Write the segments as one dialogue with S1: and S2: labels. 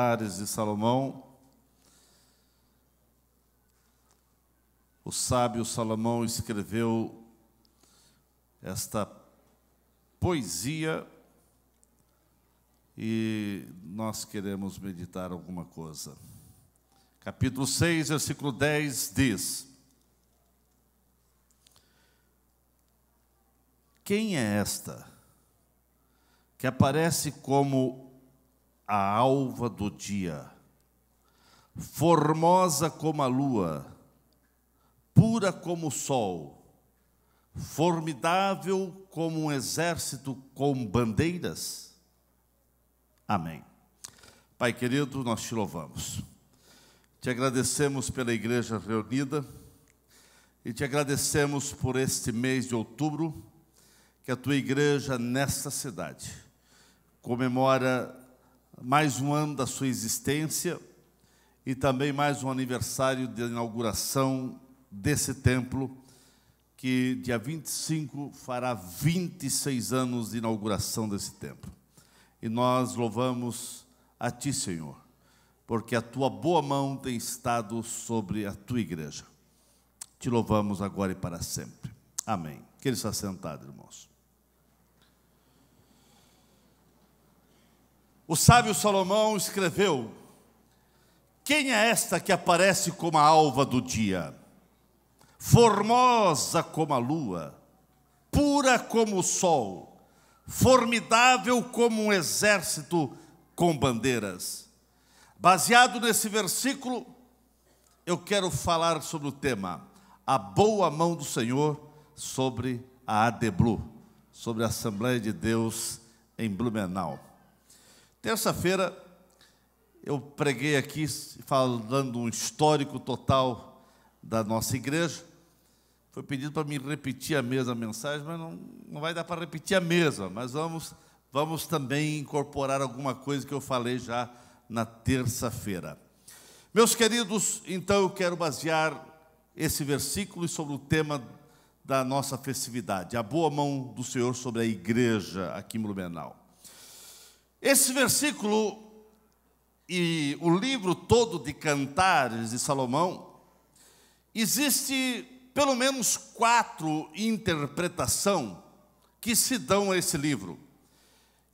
S1: Cantares de Salomão, o sábio Salomão escreveu esta poesia e nós queremos meditar alguma coisa. Capítulo 6, versículo 10 diz: quem é esta que aparece como a alva do dia, formosa como a lua, pura como o sol, formidável como um exército com bandeiras? Amém. Pai querido, nós te louvamos. Te agradecemos pela igreja reunida e te agradecemos por este mês de outubro, que a tua igreja nesta cidade comemora mais um ano da sua existência e também mais um aniversário de inauguração desse templo, que dia 25 fará 26 anos de inauguração desse templo. E nós louvamos a ti, Senhor, porque a tua boa mão tem estado sobre a tua igreja. Te louvamos agora e para sempre. Amém. Queira estar sentado, irmãos. O sábio Salomão escreveu: quem é esta que aparece como a alva do dia, formosa como a lua, pura como o sol, formidável como um exército com bandeiras? Baseado nesse versículo, eu quero falar sobre o tema a boa mão do Senhor sobre a ADBlu, sobre a Assembleia de Deus em Blumenau. Terça-feira eu preguei aqui falando um histórico total da nossa igreja. Foi pedido para me repetir a mesma mensagem, mas não vai dar para repetir a mesma, mas vamos também incorporar alguma coisa que eu falei já na terça-feira. Meus queridos, então eu quero basear esse versículo sobre o tema da nossa festividade, a boa mão do Senhor sobre a igreja aqui em Blumenau. Esse versículo e o livro todo de Cantares de Salomão, existe pelo menos 4 interpretações que se dão a esse livro.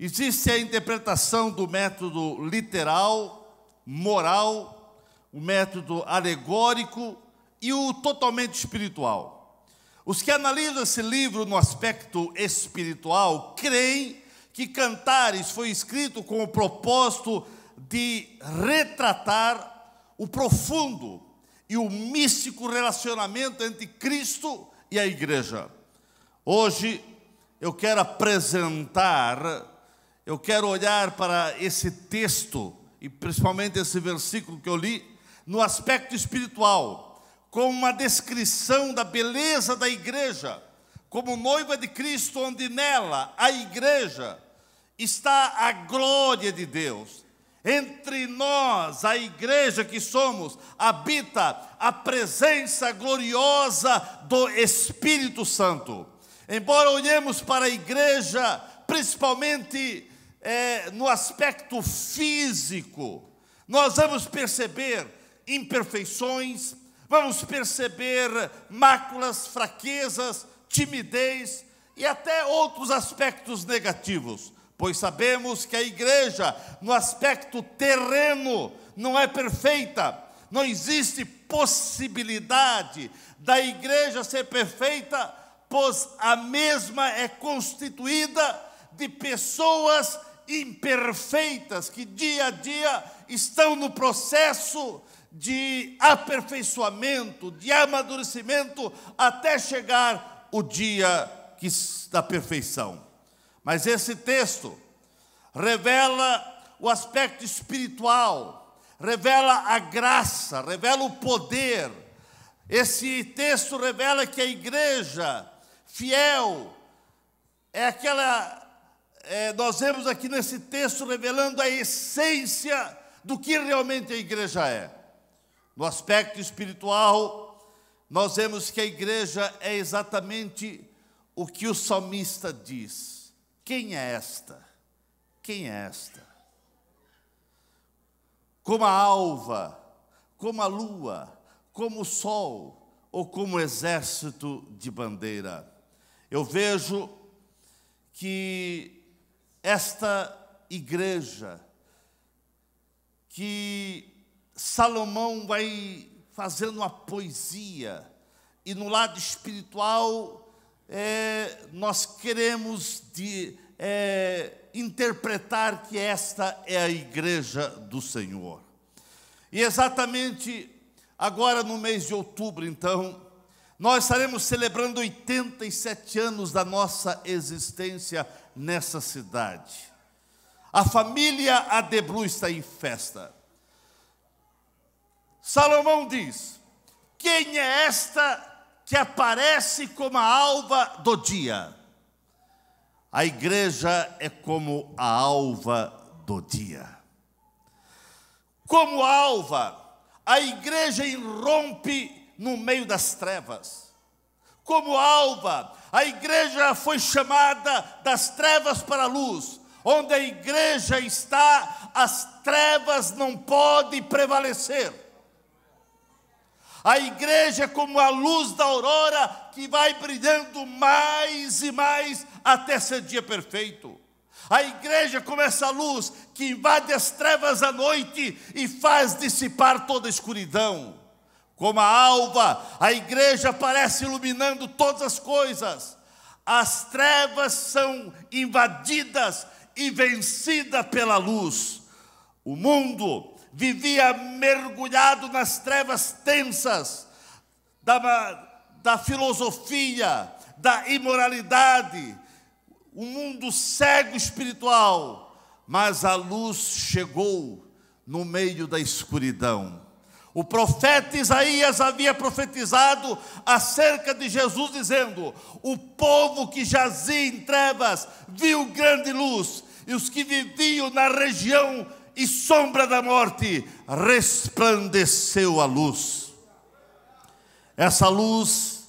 S1: Existe a interpretação do método literal, moral, o método alegórico e o totalmente espiritual. Os que analisam esse livro no aspecto espiritual creem que Cantares foi escrito com o propósito de retratar o profundo e o místico relacionamento entre Cristo e a igreja. Hoje eu quero olhar para esse texto, e principalmente esse versículo que eu li, no aspecto espiritual, como uma descrição da beleza da igreja, como noiva de Cristo, onde nela, a igreja, está a glória de Deus. Entre nós, a igreja que somos, habita a presença gloriosa do Espírito Santo. Embora olhemos para a igreja, principalmente no aspecto físico, nós vamos perceber imperfeições, vamos perceber máculas, fraquezas, timidez e até outros aspectos negativos. Pois sabemos que a igreja, no aspecto terreno, não é perfeita. Não existe possibilidade da igreja ser perfeita, pois a mesma é constituída de pessoas imperfeitas, que dia a dia estão no processo de aperfeiçoamento, de amadurecimento, até chegar o dia da perfeição. Mas esse texto revela o aspecto espiritual, revela a graça, revela o poder. Esse texto revela que a igreja fiel nós vemos aqui nesse texto revelando a essência do que realmente a igreja é. No aspecto espiritual, nós vemos que a igreja é exatamente o que o salmista diz. Quem é esta? Quem é esta? como a alva, como a lua, como o sol ou como exército de bandeira. Eu vejo que esta igreja, que Salomão vai fazendo uma poesia, e no lado espiritual nós queremos interpretar que esta é a igreja do Senhor. E exatamente agora no mês de outubro, então, nós estaremos celebrando 87 anos da nossa existência nessa cidade. A família Adebru está em festa. Salomão diz: quem é esta que aparece como a alva do dia? A igreja é como a alva do dia. Como alva, a igreja irrompe no meio das trevas. Como alva, a igreja foi chamada das trevas para a luz. Onde a igreja está, as trevas não podem prevalecer. A igreja é como a luz da aurora que vai brilhando mais e mais até ser dia perfeito. A igreja é como essa luz que invade as trevas à noite e faz dissipar toda a escuridão. Como a alva, a igreja aparece iluminando todas as coisas. As trevas são invadidas e vencidas pela luz. O mundo vivia mergulhado nas trevas tensas da filosofia, da imoralidade, um mundo cego espiritual, mas a luz chegou no meio da escuridão. O profeta Isaías havia profetizado acerca de Jesus, dizendo: o povo que jazia em trevas viu grande luz, e os que viviam na região e sombra da morte, resplandeceu a luz. Essa luz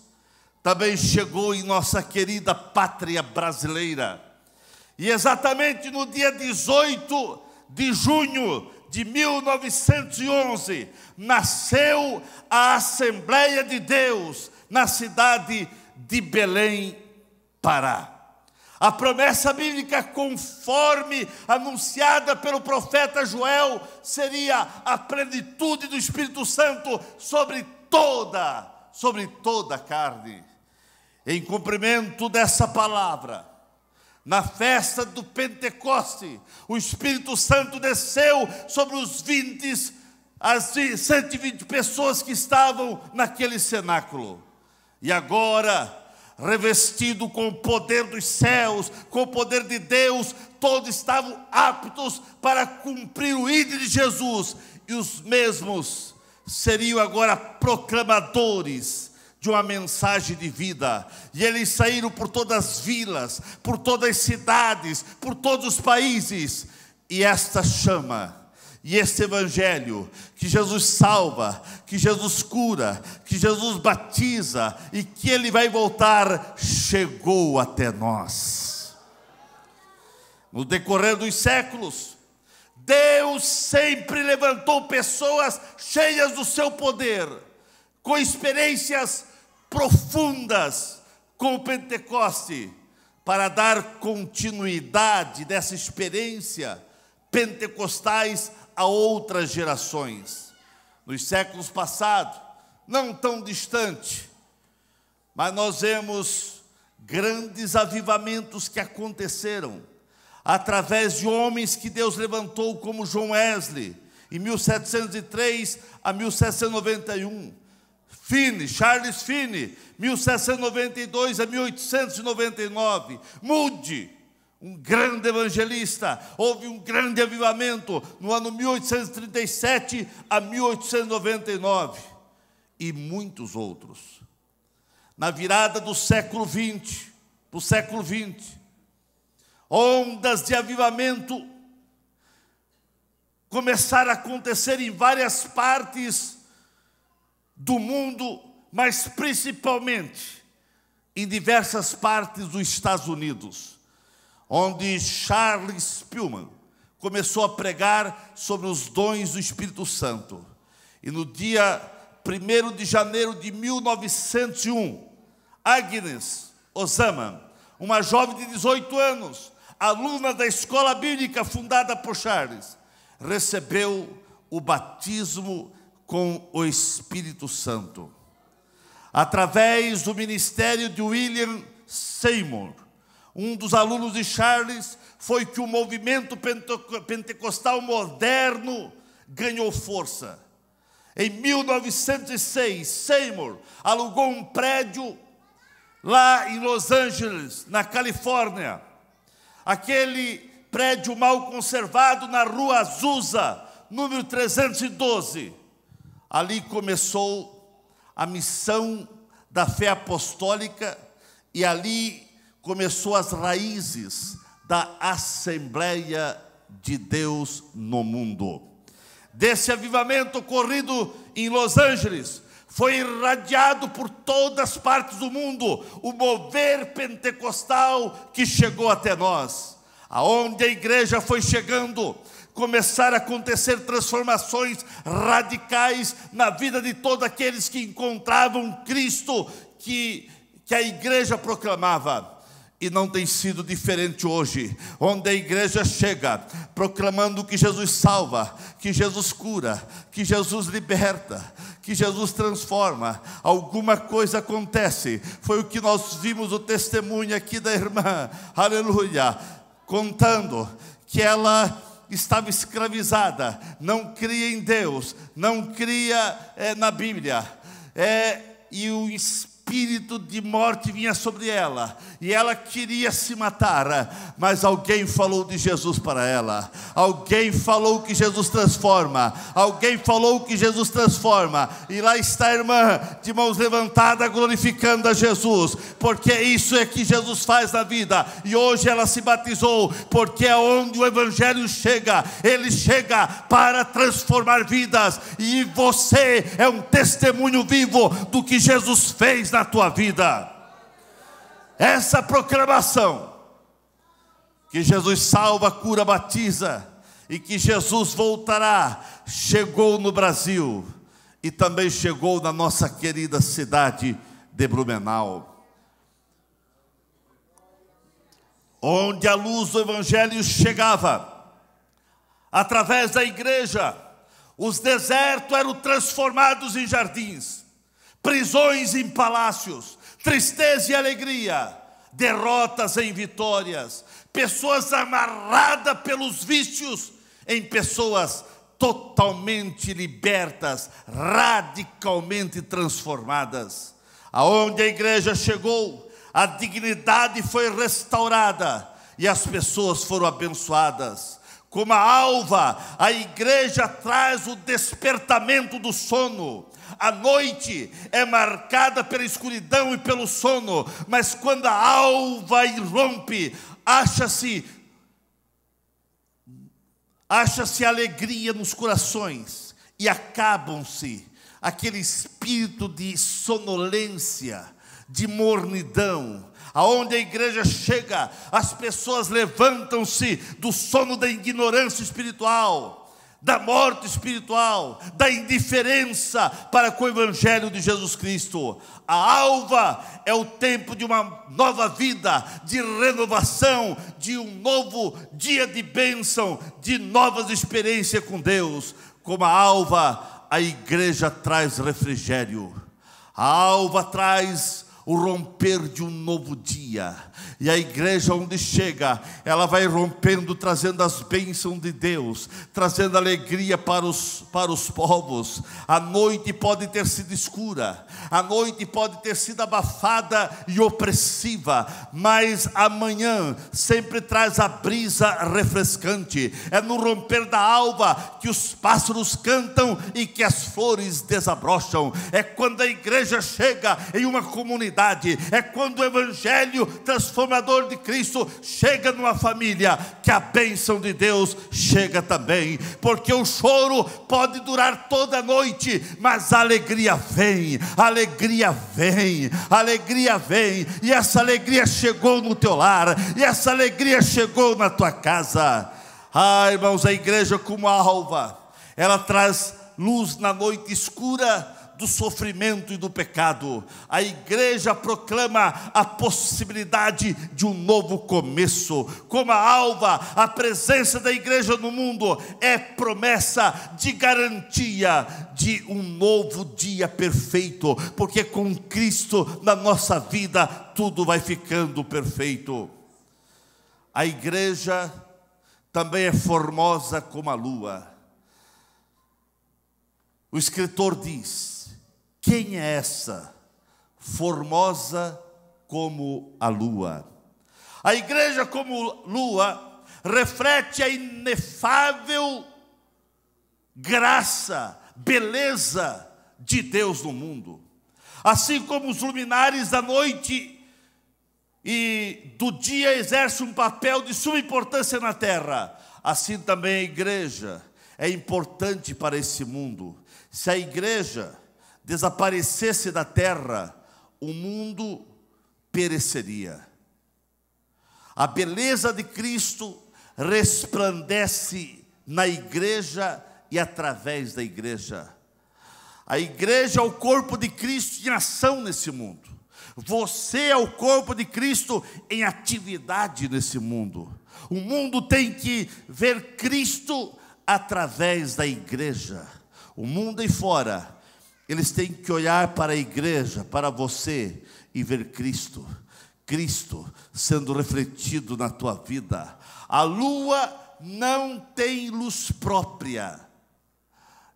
S1: também chegou em nossa querida pátria brasileira. E exatamente no dia 18 de junho de 1911, nasceu a Assembleia de Deus na cidade de Belém, Pará. A promessa bíblica, conforme anunciada pelo profeta Joel, seria a plenitude do Espírito Santo sobre toda a carne. Em cumprimento dessa palavra, na festa do Pentecoste, o Espírito Santo desceu sobre as 120 pessoas que estavam naquele cenáculo. E agora, revestido com o poder dos céus, com o poder de Deus, todos estavam aptos para cumprir o ídolo de Jesus, e os mesmos seriam agora proclamadores de uma mensagem de vida, e eles saíram por todas as vilas, por todas as cidades, por todos os países, e esta chama, e este evangelho, que Jesus salva, que Jesus cura, que Jesus batiza, e que Ele vai voltar, chegou até nós. No decorrer dos séculos, Deus sempre levantou pessoas cheias do seu poder, com experiências profundas com o Pentecoste, para dar continuidade dessa experiência pentecostais a outras gerações. Nos séculos passados, não tão distante, mas nós vemos grandes avivamentos que aconteceram através de homens que Deus levantou, como John Wesley, em 1703 a 1791, Charles Finney, 1792 a 1899, Moody, um grande evangelista. Houve um grande avivamento no ano 1837 a 1899, e muitos outros. Na virada do século XX para o século XX, ondas de avivamento começaram a acontecer em várias partes do mundo, mas principalmente em diversas partes dos Estados Unidos, onde Charles Spurgeon, começou a pregar sobre os dons do Espírito Santo. E no dia 1º de janeiro de 1901, Agnes Osama, uma jovem de 18 anos, aluna da escola bíblica fundada por Charles, recebeu o batismo com o Espírito Santo. Através do ministério de William Seymour, um dos alunos de Charles, foi que o movimento pentecostal moderno ganhou força. Em 1906, Seymour alugou um prédio lá em Los Angeles, na Califórnia. Aquele prédio mal conservado na rua Azusa, número 312. Ali começou a missão da fé apostólica e ali começou as raízes da Assembleia de Deus no mundo. Desse avivamento ocorrido em Los Angeles, foi irradiado por todas as partes do mundo o mover pentecostal que chegou até nós. Aonde a igreja foi chegando, começaram a acontecer transformações radicais na vida de todos aqueles que encontravam Cristo que a igreja proclamava. E não tem sido diferente hoje, onde a igreja chega proclamando que Jesus salva, que Jesus cura, que Jesus liberta, que Jesus transforma. Alguma coisa acontece. Foi o que nós vimos o testemunho aqui da irmã, aleluia, contando que ela estava escravizada, não cria em Deus, não cria na Bíblia, e o espírito de morte vinha sobre ela, e ela queria se matar, mas alguém falou de Jesus para ela, alguém falou que Jesus transforma, alguém falou que Jesus transforma, e lá está a irmã, de mãos levantadas, glorificando a Jesus, porque isso é que Jesus faz na vida, e hoje ela se batizou, porque aonde o Evangelho chega, ele chega para transformar vidas, e você é um testemunho vivo do que Jesus fez na tua vida. Essa proclamação que Jesus salva, cura, batiza e que Jesus voltará, chegou no Brasil e também chegou na nossa querida cidade de Blumenau, onde a luz do Evangelho chegava através da igreja. Os desertos eram transformados em jardins, prisões em palácios, tristeza e alegria, derrotas em vitórias, pessoas amarradas pelos vícios em pessoas totalmente libertas, radicalmente transformadas. Aonde a igreja chegou, a dignidade foi restaurada e as pessoas foram abençoadas. Como a alva, a igreja traz o despertamento do sono. A noite é marcada pela escuridão e pelo sono, mas quando a alva irrompe, acha-se alegria nos corações e acabam-se aquele espírito de sonolência, de mornidão. Aonde a igreja chega, as pessoas levantam-se do sono da ignorância espiritual, da morte espiritual, da indiferença para com o Evangelho de Jesus Cristo. A alva é o tempo de uma nova vida, de renovação, de um novo dia de bênção, de novas experiências com Deus. Como a alva, a igreja traz refrigério. A alva traz o romper de um novo dia. E a igreja onde chega, ela vai rompendo, trazendo as bênçãos de Deus, trazendo alegria para os povos. A noite pode ter sido escura, a noite pode ter sido abafada e opressiva, mas amanhã sempre traz a brisa refrescante. É no romper da alva que os pássaros cantam e que as flores desabrocham. É quando a igreja chega em uma comunidade, é quando o Evangelho transformador de Cristo chega numa família, que a bênção de Deus chega também, porque o choro pode durar toda a noite, mas a alegria vem, a alegria vem, a alegria vem, e essa alegria chegou no teu lar, e essa alegria chegou na tua casa. Ah, irmãos, a igreja como a alva, ela traz luz na noite escura do sofrimento e do pecado. A igreja proclama a possibilidade de um novo começo. Como a alva, a presença da igreja no mundo é promessa de garantia de um novo dia perfeito, porque com Cristo na nossa vida tudo vai ficando perfeito. A igreja também é formosa como a lua. O escritor diz: quem é essa, formosa como a lua? A igreja como lua reflete a inefável graça, beleza de Deus no mundo. Assim como os luminares da noite e do dia exercem um papel de suma importância na terra, assim também a igreja é importante para esse mundo. Se a igreja desaparecesse da terra, o mundo pereceria. A beleza de Cristo resplandece na igreja e através da igreja. A igreja é o corpo de Cristo em ação nesse mundo. Você é o corpo de Cristo em atividade nesse mundo. O mundo tem que ver Cristo através da igreja. O mundo aí fora, eles têm que olhar para a igreja, para você, e ver Cristo. Cristo sendo refletido na tua vida. A lua não tem luz própria.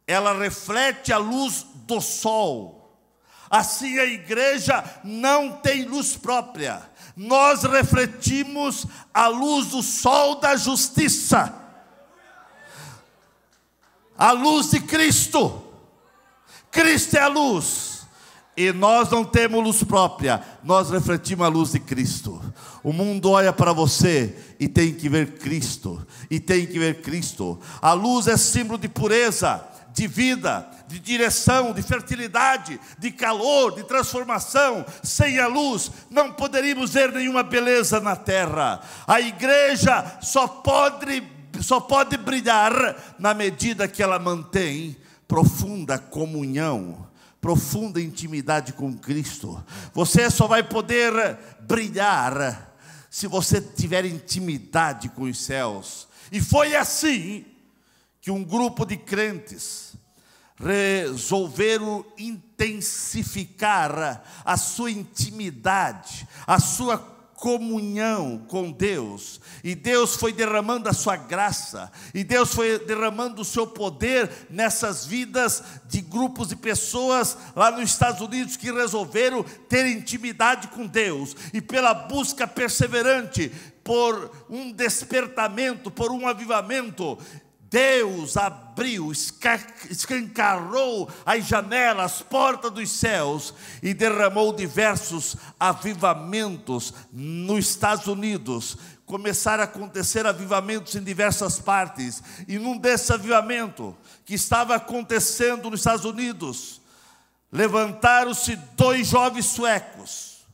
S1: Ela reflete a luz do sol. Assim a igreja não tem luz própria. Nós refletimos a luz do sol da justiça. A luz de Cristo. Cristo é a luz, e nós não temos luz própria, nós refletimos a luz de Cristo. O mundo olha para você e tem que ver Cristo, e tem que ver Cristo. A luz é símbolo de pureza, de vida, de direção, de fertilidade, de calor, de transformação. Sem a luz não poderíamos ver nenhuma beleza na terra. A igreja só pode brilhar na medida que ela mantém profunda comunhão, profunda intimidade com Cristo. Você só vai poder brilhar se você tiver intimidade com os céus. E foi assim que um grupo de crentes resolveram intensificar a sua intimidade, a sua comunhão com Deus, e Deus foi derramando a sua graça, e Deus foi derramando o seu poder nessas vidas de grupos de pessoas lá nos Estados Unidos que resolveram ter intimidade com Deus, e pela busca perseverante, por um despertamento, por um avivamento, Deus abriu, escancarou as janelas, as portas dos céus e derramou diversos avivamentos nos Estados Unidos. Começaram a acontecer avivamentos em diversas partes. E num desses avivamentos que estava acontecendo nos Estados Unidos, levantaram-se 2 jovens suecos.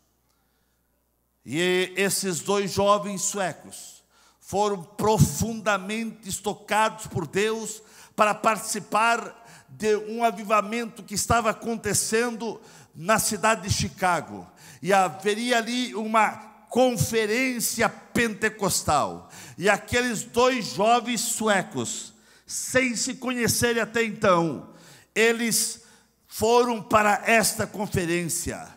S1: E esses 2 jovens suecos foram profundamente tocados por Deus para participar de um avivamento que estava acontecendo na cidade de Chicago. E haveria ali uma conferência pentecostal. E aqueles 2 jovens suecos, sem se conhecerem até então, eles foram para esta conferência.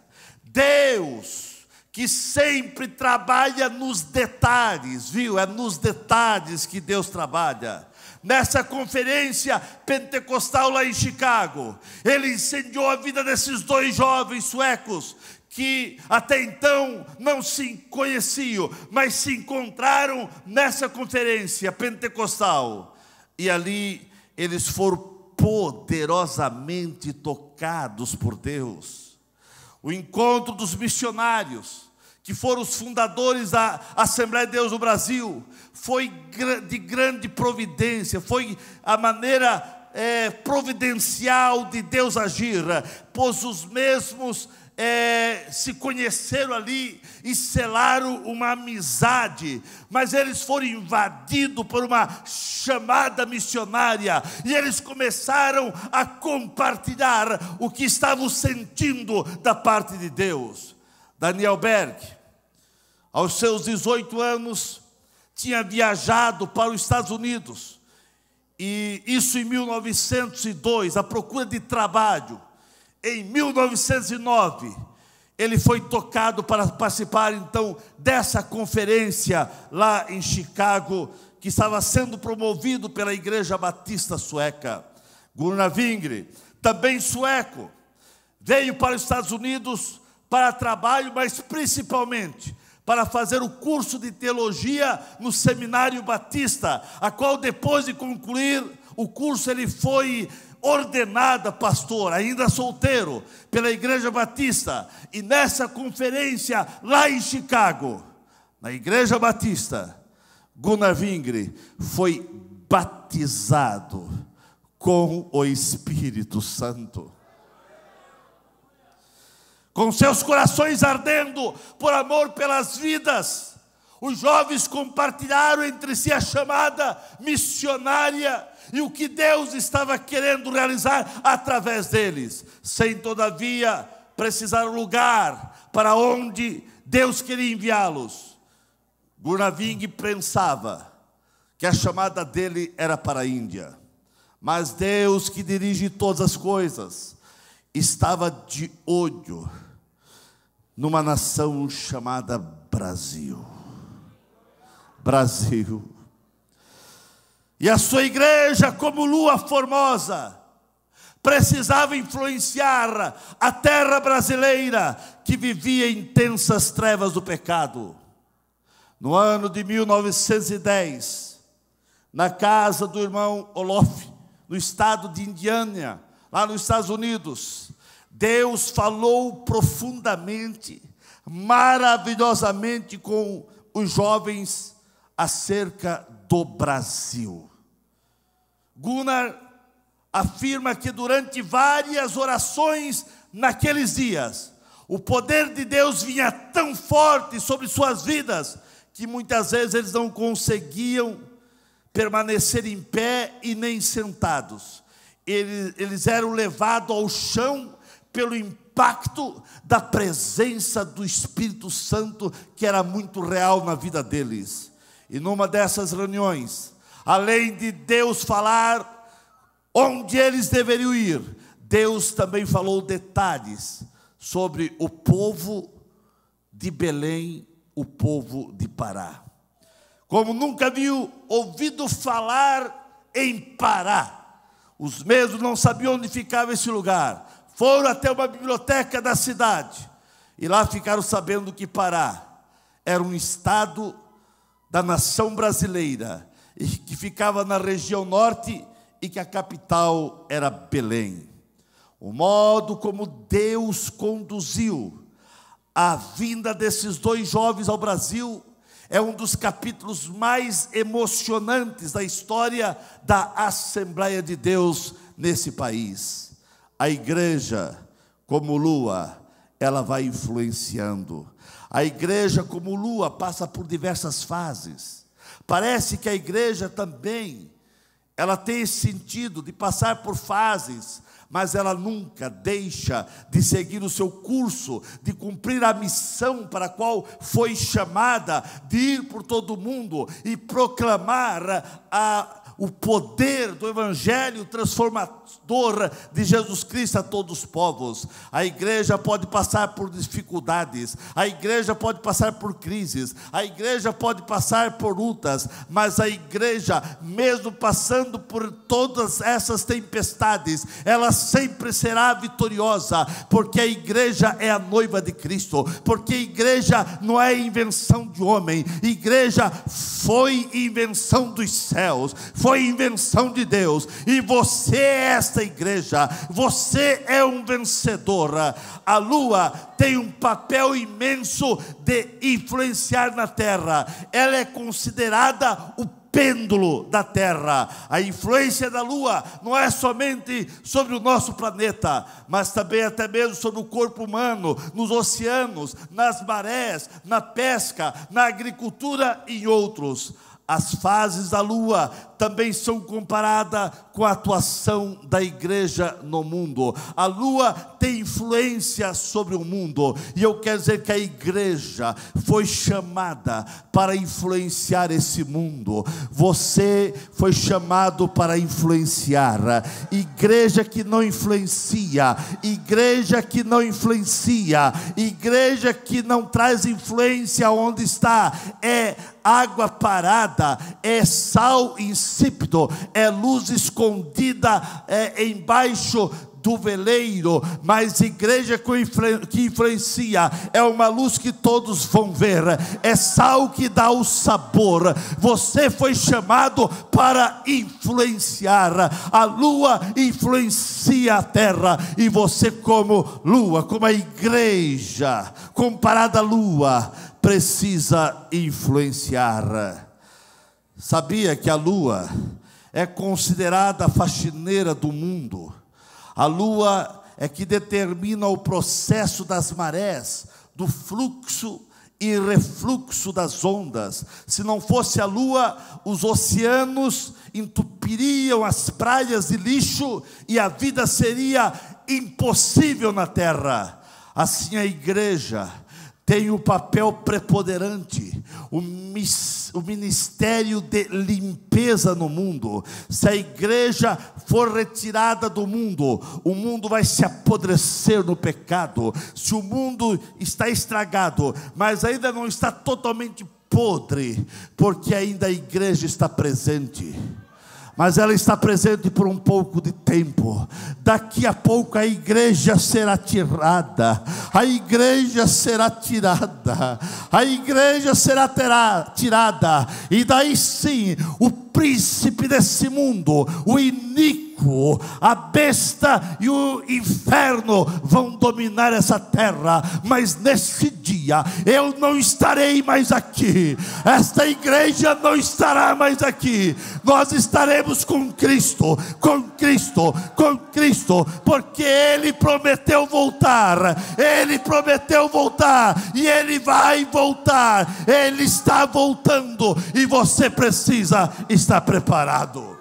S1: Deus, que sempre trabalha nos detalhes, viu? É nos detalhes que Deus trabalha. Nessa conferência pentecostal lá em Chicago, Ele incendiou a vida desses 2 jovens suecos, que até então não se conheciam, mas se encontraram nessa conferência pentecostal. E ali eles foram poderosamente tocados por Deus. O encontro dos missionários, que foram os fundadores da Assembleia de Deus no Brasil, foi de grande providência, foi a maneira providencial de Deus agir, pois os mesmos se conheceram ali e selaram uma amizade, mas eles foram invadidos por uma chamada missionária, e eles começaram a compartilhar o que estavam sentindo da parte de Deus. Daniel Berg, aos seus 18 anos, tinha viajado para os Estados Unidos, e isso em 1902, à procura de trabalho. Em 1909, ele foi tocado para participar então dessa conferência lá em Chicago, que estava sendo promovido pela Igreja Batista Sueca. Gunnar Wingre, também sueco, veio para os Estados Unidos para trabalho, mas principalmente para fazer o curso de teologia no Seminário Batista, a qual depois de concluir o curso ele foi ordenada pastor, ainda solteiro, pela Igreja Batista. E nessa conferência lá em Chicago, na Igreja Batista, Gunnar Wingre foi batizado com o Espírito Santo. Com seus corações ardendo por amor pelas vidas, os jovens compartilharam entre si a chamada missionária e o que Deus estava querendo realizar através deles, sem todavia precisar um lugar para onde Deus queria enviá-los. Gunnar Wingre pensava que a chamada dele era para a Índia, mas Deus, que dirige todas as coisas, estava de olho numa nação chamada Brasil. Brasil. E a sua igreja, como lua formosa, precisava influenciar a terra brasileira, que vivia intensas trevas do pecado. No ano de 1910, na casa do irmão Olof, no estado de Indiana, lá nos Estados Unidos, Deus falou profundamente, maravilhosamente com os jovens acerca do Brasil. Gunnar afirma que durante várias orações naqueles dias, o poder de Deus vinha tão forte sobre suas vidas, que muitas vezes eles não conseguiam permanecer em pé e nem sentados. Eles eram levados ao chão pelo impacto da presença do Espírito Santo, que era muito real na vida deles. E numa dessas reuniões, além de Deus falar onde eles deveriam ir, Deus também falou detalhes sobre o povo de Belém, o povo de Pará. Como nunca haviam ouvido falar em Pará, os mesmos não sabiam onde ficava esse lugar. Foram até uma biblioteca da cidade, e lá ficaram sabendo que Pará era um estado da nação brasileira, e que ficava na região norte, e que a capital era Belém. O modo como Deus conduziu a vinda desses dois jovens ao Brasil é um dos capítulos mais emocionantes da história da Assembleia de Deus nesse país. A igreja, como lua, ela vai influenciando. A igreja, como lua, passa por diversas fases. Parece que a igreja também, ela tem esse sentido de passar por fases, mas ela nunca deixa de seguir o seu curso, de cumprir a missão para a qual foi chamada, de ir por todo o mundo e proclamar o poder do Evangelho transformador de Jesus Cristo a todos os povos. A igreja pode passar por dificuldades, a igreja pode passar por crises, a igreja pode passar por lutas, mas a igreja, mesmo passando por todas essas tempestades, ela sempre será vitoriosa, porque a igreja é a noiva de Cristo, porque a igreja não é invenção de homem, igreja foi invenção dos céus, foi invenção de Deus, e você é esta igreja, você é um vencedor. A lua tem um papel imenso de influenciar na terra, ela é considerada o pêndulo da Terra. A influência da Lua não é somente sobre o nosso planeta, mas também até mesmo sobre o corpo humano, nos oceanos, nas marés, na pesca, na agricultura e em outros. As fases da Lua também são comparadas com a atuação da igreja no mundo. A Lua tem influência sobre o mundo, e eu quero dizer que a igreja foi chamada para influenciar esse mundo. Você foi chamado para influenciar. Igreja que não influencia, igreja que não influencia, igreja que não traz influência onde está, é água parada, é sal insípido, é luz escondida embaixo do veleiro. Mas igreja que influencia é uma luz que todos vão ver, é sal que dá o sabor. Você foi chamado para influenciar. A lua influencia a terra, e você, como lua, como a igreja comparada à lua, precisa influenciar. Sabia que a lua é considerada a faxineira do mundo? A lua é que determina o processo das marés, do fluxo e refluxo das ondas. Se não fosse a lua, os oceanos entupiriam as praias de lixo e a vida seria impossível na terra. Assim a igreja tem um papel preponderante, o ministério de limpeza no mundo. Se a igreja for retirada do mundo, o mundo vai se apodrecer no pecado. Se o mundo está estragado, mas ainda não está totalmente podre, porque ainda a igreja está presente. Mas ela está presente por um pouco de tempo. Daqui a pouco a igreja será tirada. A igreja será tirada. A igreja será tirada. E daí sim, o príncipe desse mundo, o iníquo, a besta e o inferno vão dominar essa terra. Mas nesse dia eu não estarei mais aqui. Esta igreja não estará mais aqui. Nós estaremos com Cristo, com Cristo, com Cristo, porque Ele prometeu voltar. Ele prometeu voltar, e Ele vai voltar. Ele está voltando, e você precisa estar preparado.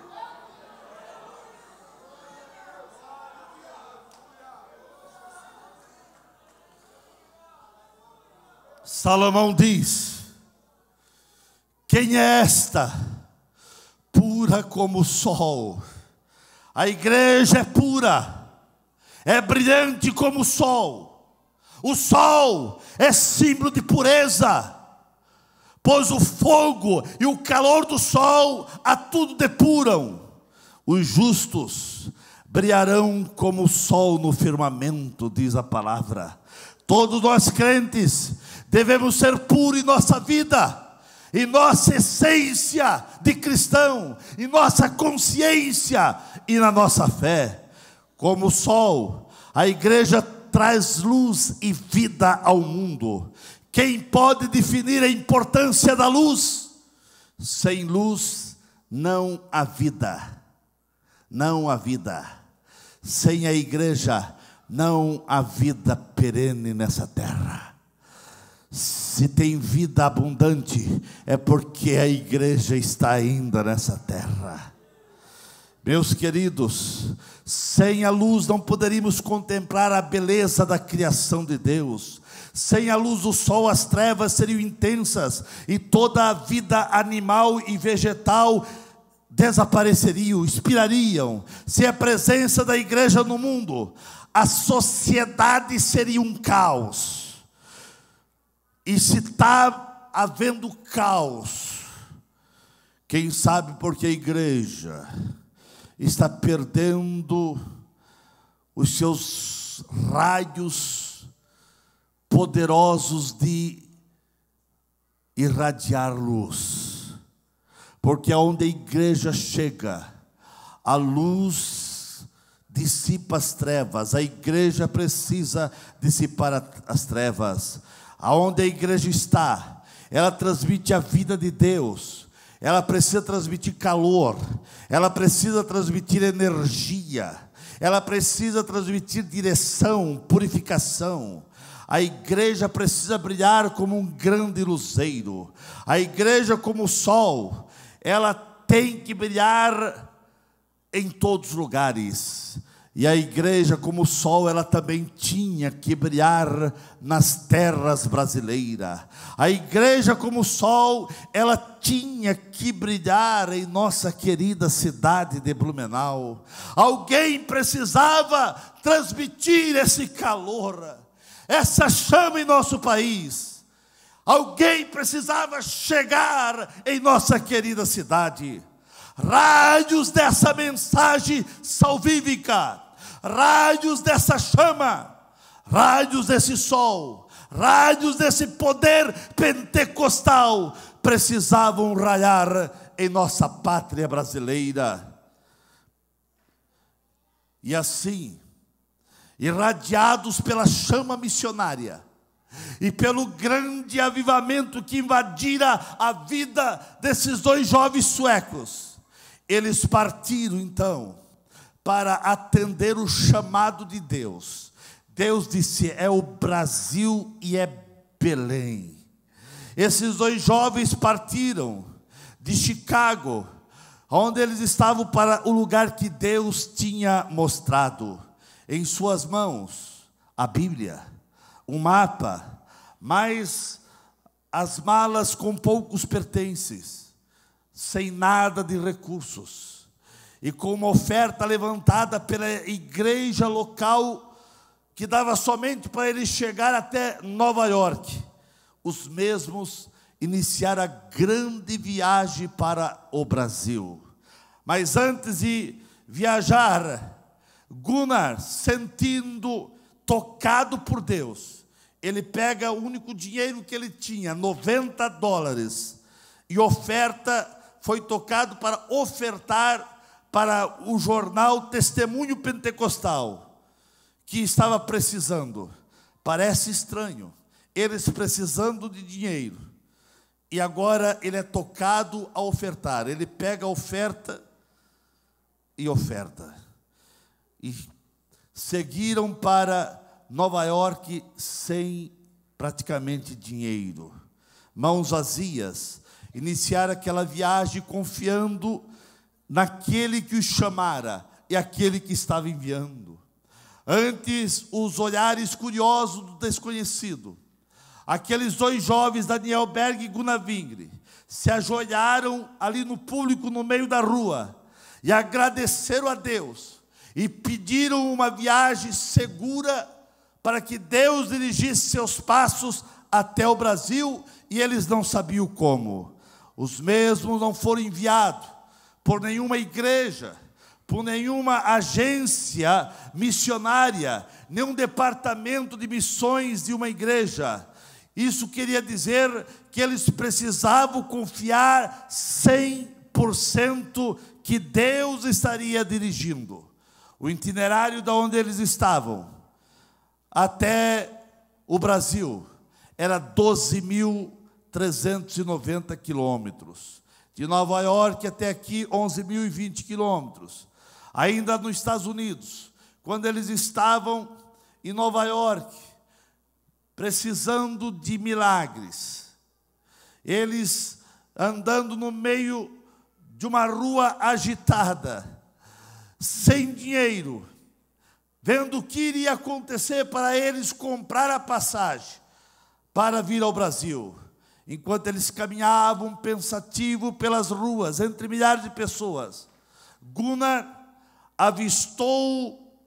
S1: Salomão diz: quem é esta? Pura como o sol. A igreja é pura, é brilhante como o sol. O sol é símbolo de pureza, pois o fogo e o calor do sol a tudo depuram. Os justos brilharão como o sol no firmamento, diz a palavra. Todos nós crentes devemos ser puros em nossa vida, em nossa essência de cristão, em nossa consciência e na nossa fé. Como o sol, a igreja traz luz e vida ao mundo. Quem pode definir a importância da luz? Sem luz não há vida. Não há vida. Sem a igreja não há vida perene nessa terra. Se tem vida abundante, é porque a igreja está ainda nessa terra. Meus queridos, sem a luz não poderíamos contemplar a beleza da criação de Deus. Sem a luz do sol, as trevas seriam intensas, e toda a vida animal e vegetal desapareceriam, expirariam. Sem a presença da igreja no mundo, a sociedade seria um caos. E se está havendo caos, quem sabe porque a igreja está perdendo os seus raios poderosos de irradiar luz. Porque aonde a igreja chega, a luz dissipa as trevas. A igreja precisa dissipar as trevas. Aonde a igreja está, ela transmite a vida de Deus. ela precisa transmitir calor, ela precisa transmitir energia, ela precisa transmitir direção, purificação. A igreja precisa brilhar como um grande luzeiro. A igreja, como o sol, ela tem que brilhar em todos os lugares. E a igreja, como o sol, ela também tinha que brilhar nas terras brasileiras. A igreja, como o sol, ela tinha que brilhar em nossa querida cidade de Blumenau. Alguém precisava transmitir esse calor, essa chama em nosso país. Alguém precisava chegar em nossa querida cidade. Raios dessa mensagem salvífica, raios dessa chama, raios desse sol, raios desse poder pentecostal precisavam raiar em nossa pátria brasileira. E assim, irradiados pela chama missionária e pelo grande avivamento que invadira a vida desses dois jovens suecos, eles partiram então para atender o chamado de Deus. Deus disse: é o Brasil e é Belém. Esses dois jovens partiram de Chicago, onde eles estavam, para o lugar que Deus tinha mostrado. Em suas mãos, a Bíblia, um mapa, mas as malas com poucos pertences, sem nada de recursos, e com uma oferta levantada pela igreja local, que dava somente para eles chegar até Nova York. Os mesmos iniciaram a grande viagem para o Brasil. Mas antes de viajar, Gunnar, sentindo tocado por Deus, ele pega o único dinheiro que ele tinha, $90, e foi tocado para ofertar para o jornal Testemunho Pentecostal, que estava precisando. Parece estranho, eles precisando de dinheiro, e agora ele é tocado a ofertar. Ele pega a oferta e oferta, e seguiram para Nova York sem praticamente dinheiro, mãos vazias. Iniciaram aquela viagem confiando naquele que os chamara e aquele que estava enviando. Antes, os olhares curiosos do desconhecido, aqueles dois jovens, Daniel Berg e Gunnar Wingre, se ajoelharam ali no público, no meio da rua, e agradeceram a Deus, e pediram uma viagem segura, para que Deus dirigisse seus passos até o Brasil, e eles não sabiam como. Os mesmos não foram enviados por nenhuma igreja, por nenhuma agência missionária, nenhum departamento de missões de uma igreja. Isso queria dizer que eles precisavam confiar 100% que Deus estaria dirigindo. O itinerário de onde eles estavam até o Brasil era 12.390 quilômetros. De Nova York até aqui, 11.020 quilômetros. Ainda nos Estados Unidos, quando eles estavam em Nova York, precisando de milagres, eles andando no meio de uma rua agitada, sem dinheiro, vendo o que iria acontecer para eles comprar a passagem para vir ao Brasil. Enquanto eles caminhavam pensativos pelas ruas, entre milhares de pessoas, Gunnar avistou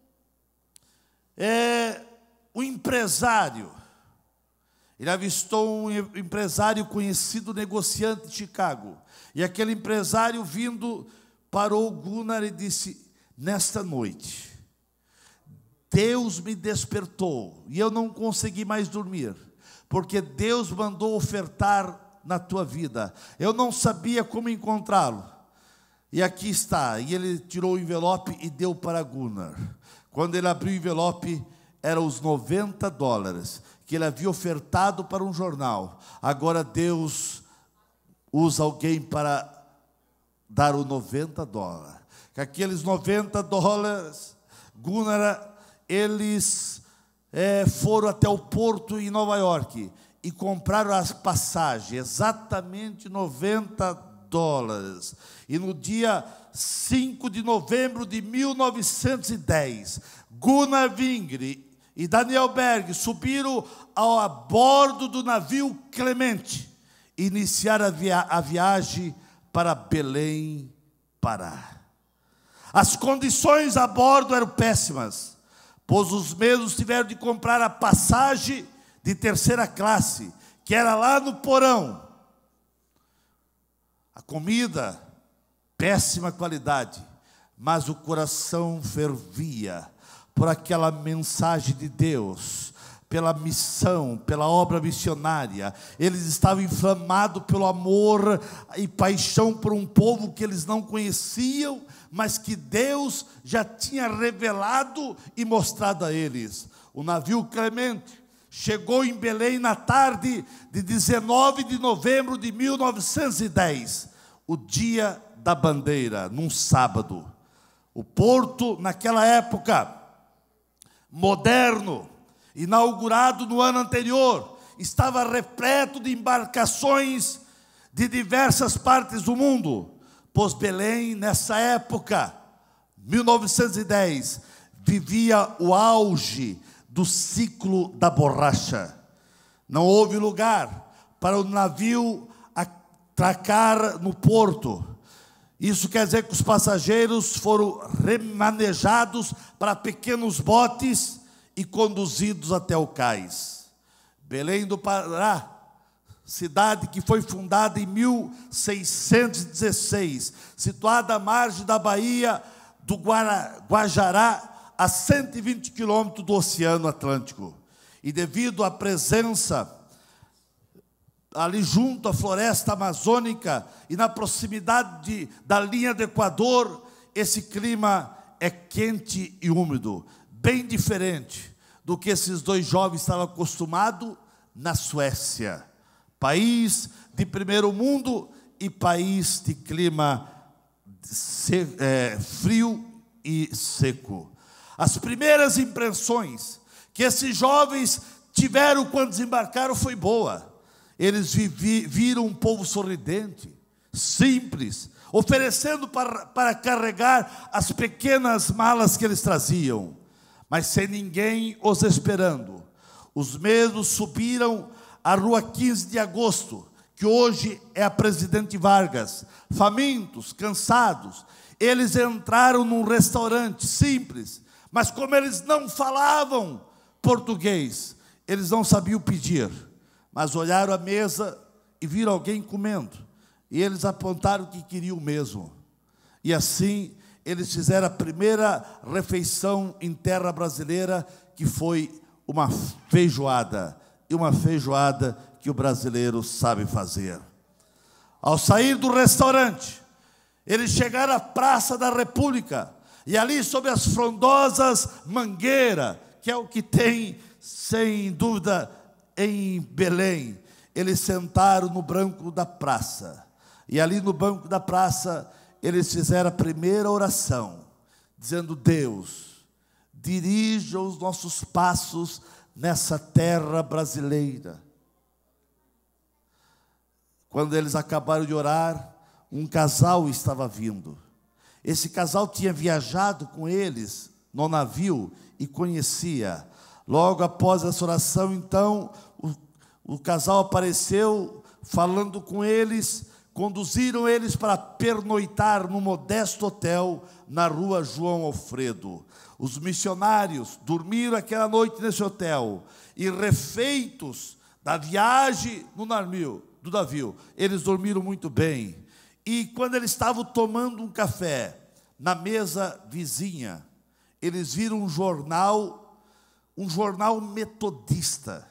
S1: um empresário. Ele avistou um empresário conhecido, negociante de Chicago. E aquele empresário, vindo, parou Gunnar e disse: nesta noite, Deus me despertou e eu não consegui mais dormir, porque Deus mandou ofertar na tua vida. Eu não sabia como encontrá-lo. E aqui está. E ele tirou o envelope e deu para Gunnar. Quando ele abriu o envelope, eram os $90 que ele havia ofertado para um jornal. Agora Deus usa alguém para dar os $90. Com aqueles $90, Gunnar, eles foram até o porto em Nova York e compraram as passagens, exatamente $90. E no dia 5 de novembro de 1910, Gunnar Wingre e Daniel Berg subiram a bordo do navio Clemente e iniciaram a viagem para Belém, Pará. As condições a bordo eram péssimas, pois os mesmos tiveram de comprar a passagem de terceira classe, que era lá no porão. A comida, péssima qualidade, mas o coração fervia por aquela mensagem de Deus, pela missão, pela obra missionária. Eles estavam inflamados pelo amor e paixão por um povo que eles não conheciam, mas que Deus já tinha revelado e mostrado a eles. O navio Clemente chegou em Belém na tarde de 19 de novembro de 1910, o dia da bandeira, num sábado. O porto, naquela época, moderno, inaugurado no ano anterior, estava repleto de embarcações de diversas partes do mundo, pois Belém, nessa época, 1910, vivia o auge do ciclo da borracha. Não houve lugar para o navio atracar no porto. Isso quer dizer que os passageiros foram remanejados para pequenos botes e conduzidos até o cais. Belém do Pará, cidade que foi fundada em 1616, situada à margem da Baía do Guajará, a 120 quilômetros do Oceano Atlântico. E devido à presença ali junto à floresta amazônica e na proximidade da linha do Equador, esse clima é quente e úmido, bem diferente do que esses dois jovens estavam acostumados na Suécia, país de primeiro mundo e país de clima frio e seco. As primeiras impressões que esses jovens tiveram quando desembarcaram foi boa. Eles viram um povo sorridente, simples, oferecendo para carregar as pequenas malas que eles traziam, mas sem ninguém os esperando. Os mesmos subiram a rua 15 de agosto, que hoje é a Presidente Vargas, famintos, cansados. Eles entraram num restaurante simples, mas como eles não falavam português, eles não sabiam pedir, mas olharam a mesa e viram alguém comendo, e eles apontaram que queriam o mesmo. E assim, eles fizeram a primeira refeição em terra brasileira, que foi uma feijoada, e uma feijoada que o brasileiro sabe fazer. Ao sair do restaurante, eles chegaram à Praça da República, e ali, sob as frondosas mangueiras, que é o que tem, sem dúvida, em Belém, eles sentaram no banco da praça, e ali no banco da praça, eles fizeram a primeira oração, dizendo: Deus, dirija os nossos passos nessa terra brasileira. Quando eles acabaram de orar, um casal estava vindo. Esse casal tinha viajado com eles no navio e conhecia. Logo após essa oração, então, o casal apareceu falando com eles, conduziram eles para pernoitar num modesto hotel na rua João Alfredo. Os missionários dormiram aquela noite nesse hotel, e refeitos da viagem do navio, eles dormiram muito bem. E quando eles estavam tomando um café na mesa vizinha, eles viram um jornal metodista.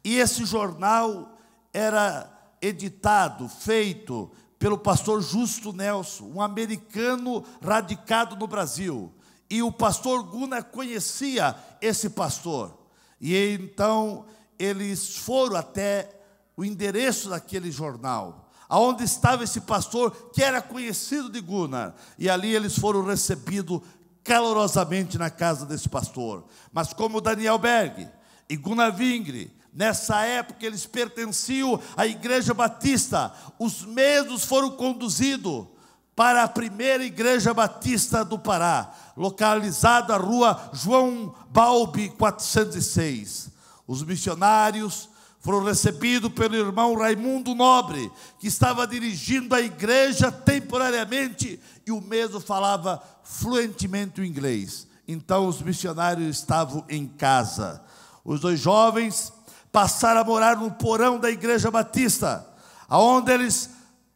S1: E esse jornal era editado, feito pelo pastor Justo Nelson, um americano radicado no Brasil. E o pastor Gunnar conhecia esse pastor. E então eles foram até o endereço daquele jornal. aonde estava esse pastor, que era conhecido de Gunnar. E ali eles foram recebidos calorosamente na casa desse pastor. Mas como Daniel Berg e Gunnar Vingre, nessa época eles pertenciam à Igreja Batista, os mesmos foram conduzidos para a primeira Igreja Batista do Pará, localizada na rua João Balbi 406. Os missionários foram recebidos pelo irmão Raimundo Nobre, que estava dirigindo a igreja temporariamente, e o mesmo falava fluentemente o inglês. Então os missionários estavam em casa. Os dois jovens passaram a morar no porão da Igreja Batista, onde eles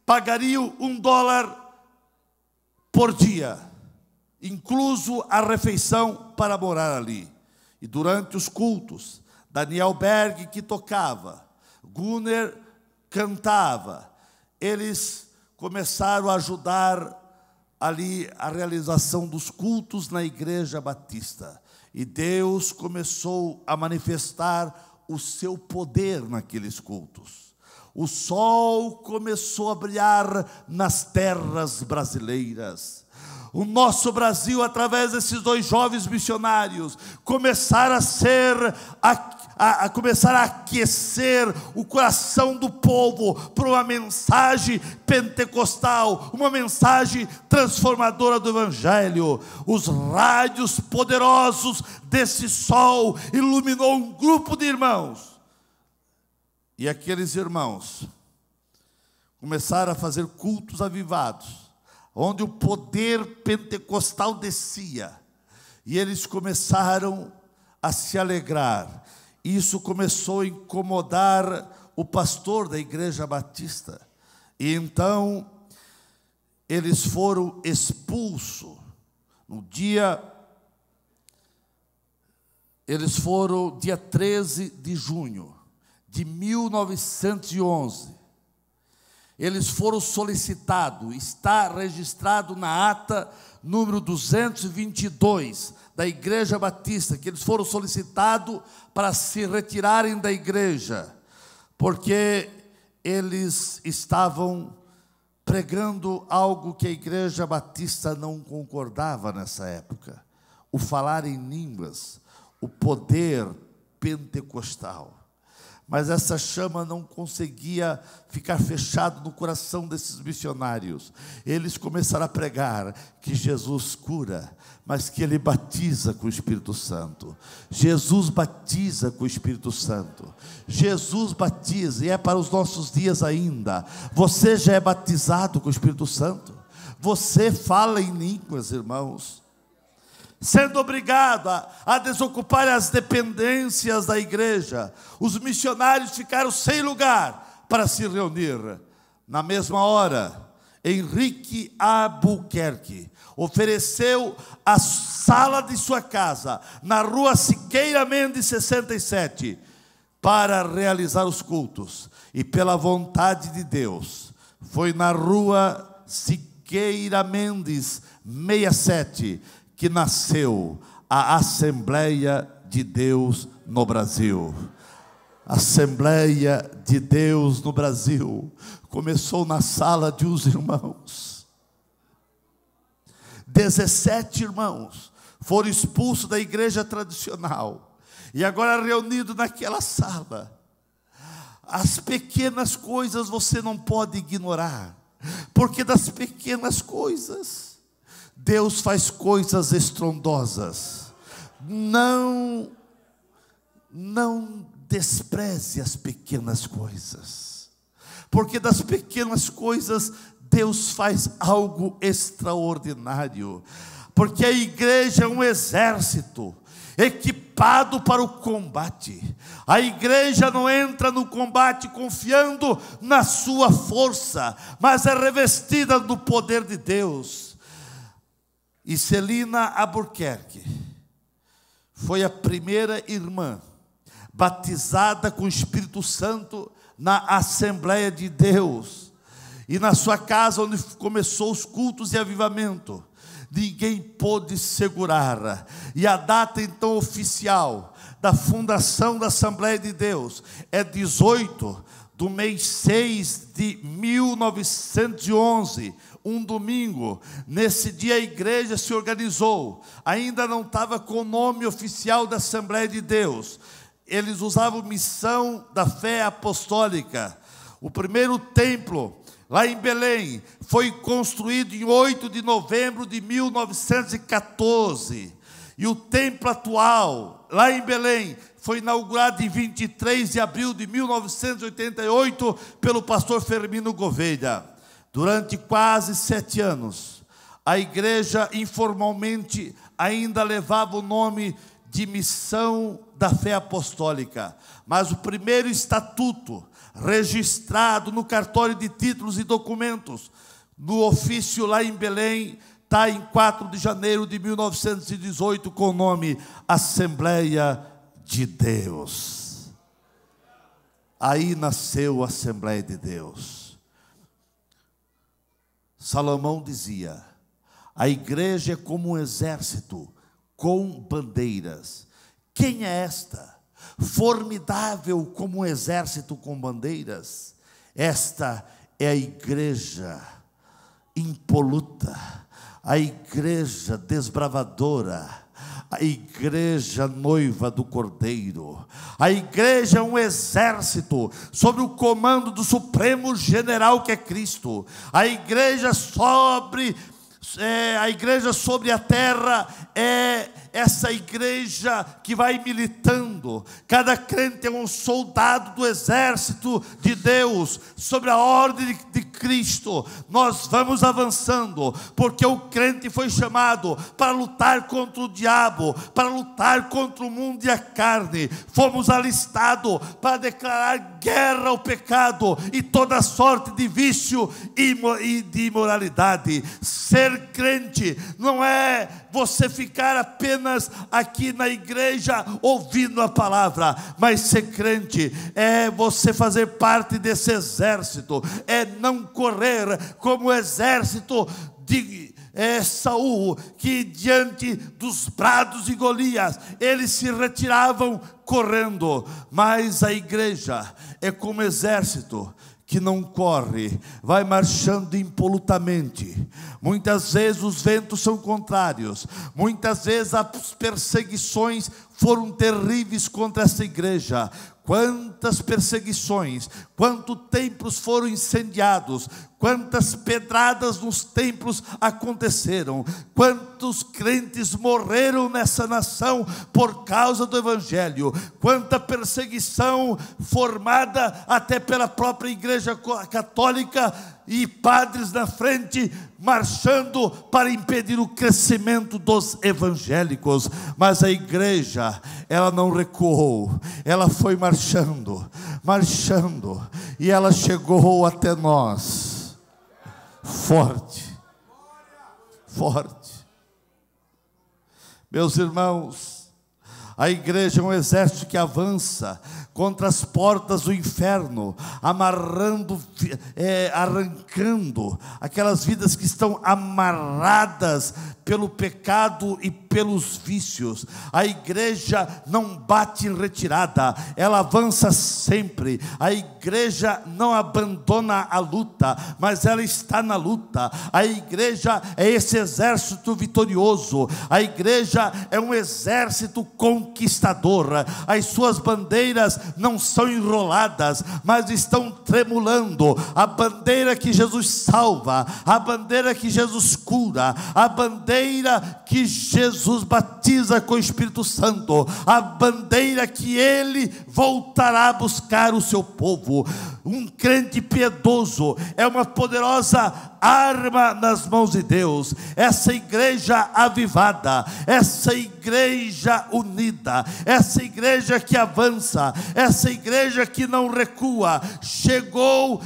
S1: pagariam $1 por dia, incluso a refeição, para morar ali. E durante os cultos, Daniel Berg, que tocava, Gunnar cantava, eles começaram a ajudar ali a realização dos cultos na Igreja Batista. E Deus começou a manifestar o seu poder naqueles cultos. O sol começou a brilhar nas terras brasileiras. O nosso Brasil, através desses dois jovens missionários, começaram a aquecer o coração do povo por uma mensagem pentecostal, uma mensagem transformadora do Evangelho. Os raios poderosos desse sol iluminou um grupo de irmãos. E aqueles irmãos começaram a fazer cultos avivados, onde o poder pentecostal descia, e eles começaram a se alegrar. Isso começou a incomodar o pastor da Igreja Batista, e então eles foram expulsos. Dia 13 de junho de 1911, eles foram solicitados, está registrado na ata número 222 da Igreja Batista, que eles foram solicitados para se retirarem da igreja, porque eles estavam pregando algo que a Igreja Batista não concordava nessa época: o falar em línguas, o poder pentecostal. Mas essa chama não conseguia ficar fechada no coração desses missionários. Eles começaram a pregar que Jesus cura, mas que Ele batiza com o Espírito Santo. Jesus batiza com o Espírito Santo. Jesus batiza, e é para os nossos dias ainda. Você já é batizado com o Espírito Santo? Você fala em línguas, irmãos, sendo obrigado a desocupar as dependências da igreja. Os missionários ficaram sem lugar para se reunir. Na mesma hora, Henrique Albuquerque ofereceu a sala de sua casa, na rua Siqueira Mendes 67, para realizar os cultos. E pela vontade de Deus, foi na rua Siqueira Mendes 67 que nasceu a Assembleia de Deus no Brasil. Assembleia de Deus no Brasil começou na sala de uns irmãos. 17 irmãos foram expulsos da igreja tradicional, e agora reunidos naquela sala. As pequenas coisas você não pode ignorar, porque das pequenas coisas Deus faz coisas estrondosas. Não despreze as pequenas coisas, porque das pequenas coisas Deus faz algo extraordinário. Porque a igreja é um exército equipado para o combate. A igreja não entra no combate confiando na sua força, mas é revestida do poder de Deus. E Celina Albuquerque foi a primeira irmã batizada com o Espírito Santo na Assembleia de Deus. E na sua casa, onde começou os cultos de avivamento, ninguém pôde segurar. E a data então oficial da fundação da Assembleia de Deus é 18 do mês 6 de 1911, um domingo. Nesse dia a igreja se organizou, ainda não estava com o nome oficial da Assembleia de Deus, eles usavam Missão da Fé Apostólica. O primeiro templo, lá em Belém, foi construído em 8 de novembro de 1914, e o templo atual, lá em Belém, foi inaugurado em 23 de abril de 1988 pelo pastor Firmino Gouveia. Durante quase 7 anos, a igreja informalmente ainda levava o nome de Missão da Fé Apostólica, mas o primeiro estatuto registrado no cartório de títulos e documentos, no ofício lá em Belém, está em 4 de janeiro de 1918, com o nome Assembleia de Deus. Aí nasceu a Assembleia de Deus. Salomão dizia: a igreja é como um exército com bandeiras. Quem é esta? Formidável como um exército com bandeiras. Esta é a igreja impoluta, a igreja desbravadora, a igreja noiva do Cordeiro. A igreja é um exército sob o comando do Supremo General, que é Cristo. A igreja sobre a terra é essa igreja que vai militando. Cada crente é um soldado do exército de Deus, sobre a ordem de Cristo. Nós vamos avançando, porque o crente foi chamado para lutar contra o diabo, para lutar contra o mundo e a carne. Fomos alistados para declarar guerra ao pecado e toda sorte de vício e de imoralidade. Ser crente não é você ficar apenas aqui na igreja ouvindo a palavra, mas ser crente é você fazer parte desse exército, é não correr como o exército de Saul, que diante dos brados de Golias, eles se retiravam correndo. Mas a igreja é como exército que não corre, vai marchando impolutamente. Muitas vezes os ventos são contrários, muitas vezes as perseguições foram terríveis contra essa igreja. Quantas perseguições, quantos templos foram incendiados, quantas pedradas nos templos aconteceram, quantos crentes morreram nessa nação por causa do Evangelho, quanta perseguição formada até pela própria igreja católica, e padres na frente marchando para impedir o crescimento dos evangélicos. Mas a igreja, ela não recuou, ela foi marchando, e ela chegou até nós, forte. Meus irmãos, a igreja é um exército que avança contra as portas do inferno, arrancando aquelas vidas que estão amarradas pelo pecado e pelos vícios. A igreja não bate em retirada, ela avança sempre. A igreja não abandona a luta, mas ela está na luta. A igreja é esse exército vitorioso. A igreja é um exército conquistador. As suas bandeiras não são enroladas, mas estão tremulando. A bandeira que Jesus salva, a bandeira que Jesus cura, a bandeira que Jesus batiza com o Espírito Santo, a bandeira que Ele voltará a buscar o seu povo. Um crente piedoso é uma poderosa arma nas mãos de Deus. Essa igreja avivada, essa igreja unida, essa igreja que avança, essa igreja que não recua, chegou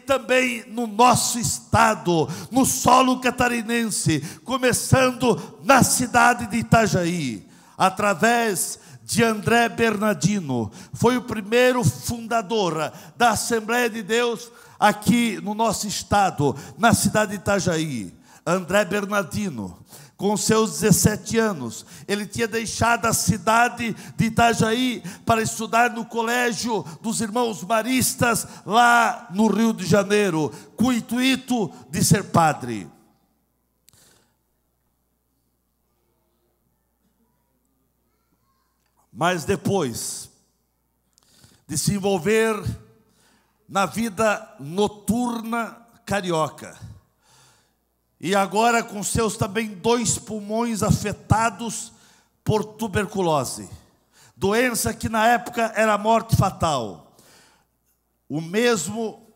S1: também no nosso estado, no solo catarinense, começando na cidade de Itajaí, através de André Bernardino. Foi o primeiro fundador da Assembleia de Deus aqui no nosso estado, na cidade de Itajaí. André Bernardino Com seus 17 anos, ele tinha deixado a cidade de Itajaí para estudar no colégio dos irmãos maristas, lá no Rio de Janeiro, com o intuito de ser padre. Mas depois de se envolver na vida noturna carioca, e agora com seus também 2 pulmões afetados por tuberculose, doença que na época era morte fatal. O mesmo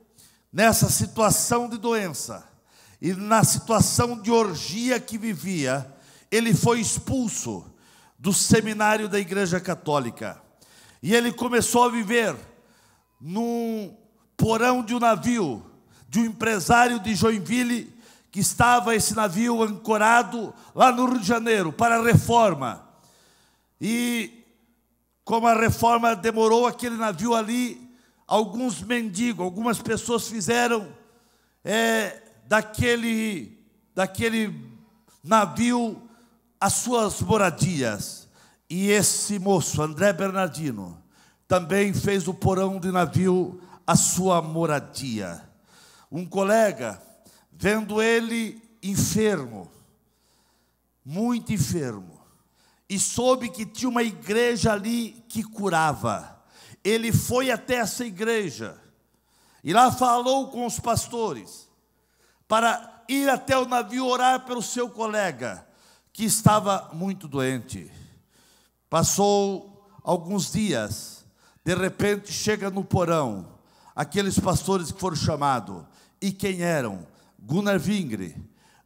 S1: nessa situação de doença e na situação de orgia que vivia, ele foi expulso do seminário da Igreja Católica. E ele começou a viver num porão de um navio, de um empresário de Joinville, que estava esse navio ancorado lá no Rio de Janeiro, para a reforma. E como a reforma demorou, aquele navio ali, alguns mendigos, algumas pessoas fizeram daquele navio as suas moradias. E esse moço, André Bernardino, também fez do porão de navio a sua moradia. Um colega, vendo ele enfermo, muito enfermo, e soube que tinha uma igreja ali que curava, ele foi até essa igreja, e lá falou com os pastores, para ir até o navio orar pelo seu colega, que estava muito doente. Passou alguns dias, de repente chega no porão, aqueles pastores que foram chamados, e quem eram? Gunnar Vingre,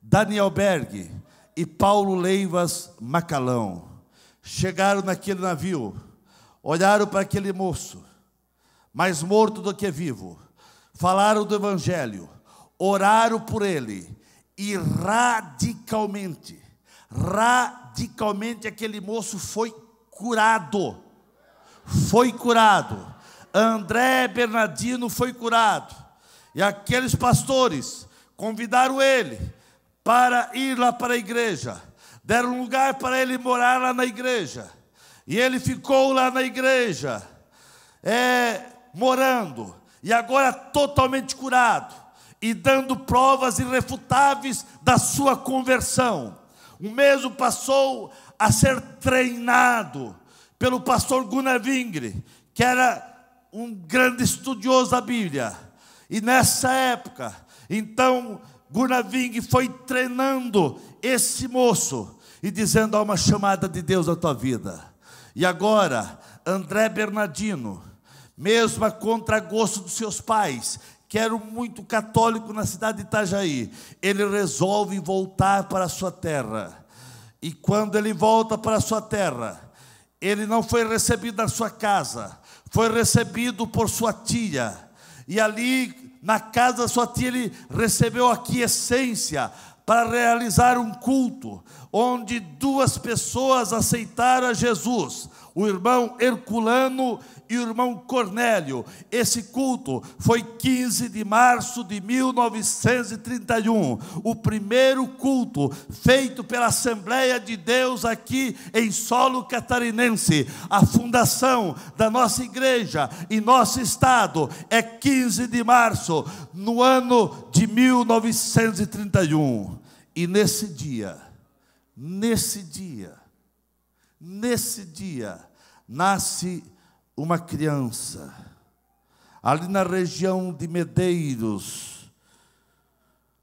S1: Daniel Berg e Paulo Leivas Macalão. Chegaram naquele navio, olharam para aquele moço, mais morto do que vivo, falaram do Evangelho, oraram por ele, e radicalmente aquele moço foi curado. Foi curado. André Bernardino foi curado. E aqueles pastores convidaram ele para ir lá para a igreja. Deram um lugar para ele morar lá na igreja. E ele ficou lá na igreja, morando. E agora totalmente curado. E dando provas irrefutáveis da sua conversão. O mesmo passou a ser treinado pelo pastor Gunnar Vingre, que era um grande estudioso da Bíblia. E nessa época, então, Gunnar Vingre foi treinando esse moço e dizendo: há uma chamada de Deus na tua vida. E agora, André Bernardino, mesmo a contragosto dos seus pais, que eram muito católicos na cidade de Itajaí, ele resolve voltar para a sua terra. E quando ele volta para a sua terra, ele não foi recebido na sua casa, foi recebido por sua tia. E ali, na casa da sua tia, ele recebeu a quiescência para realizar um culto, onde 2 pessoas aceitaram a Jesus, o irmão Herculano e o irmão Cornélio. Esse culto foi 15 de março de 1931, o primeiro culto feito pela Assembleia de Deus aqui em solo catarinense. A fundação da nossa igreja e nosso estado é 15 de março, no ano de 1931. E nesse dia, nasce uma criança, ali na região de Medeiros,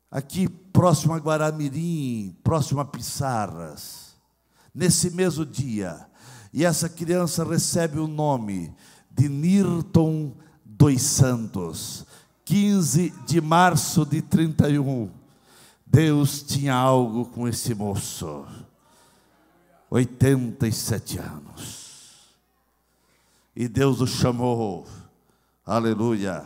S1: aqui próximo a Guaramirim, próximo a Pissarras, nesse mesmo dia. E essa criança recebe o nome de Nirton dos Santos, 15 de março de 31. Deus tinha algo com esse moço, 87 anos. E Deus o chamou, aleluia.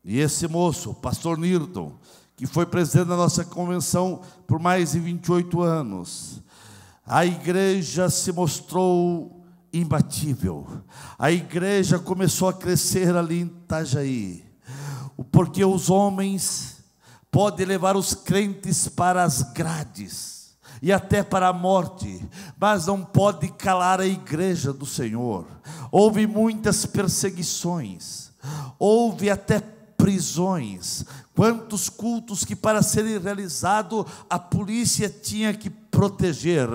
S1: E esse moço, pastor Nirton, que foi presidente da nossa convenção por mais de 28 anos, a igreja se mostrou imbatível. A igreja começou a crescer ali em Itajaí, porque os homens podem levar os crentes para as grades
S2: e até para a morte, mas não pode calar a igreja do Senhor. Houve muitas perseguições, houve até prisões. Quantos cultos que, para serem realizados, a polícia tinha que proteger,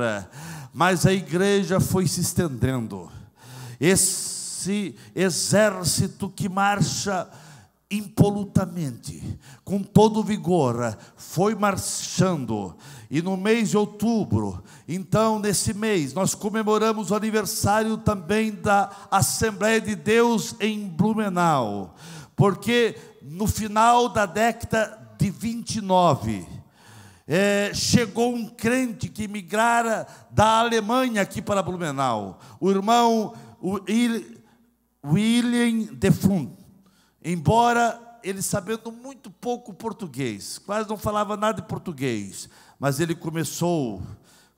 S2: mas a igreja foi se estendendo. Esse exército que marcha impolutamente, com todo vigor, foi marchando. E no mês de outubro, então nesse mês, nós comemoramos o aniversário também da Assembleia de Deus em Blumenau, porque no final da década de 29, chegou um crente que migrara da Alemanha aqui para Blumenau, o irmão William Defund. Embora ele sabendo muito pouco português, quase não falava nada de português, mas ele começou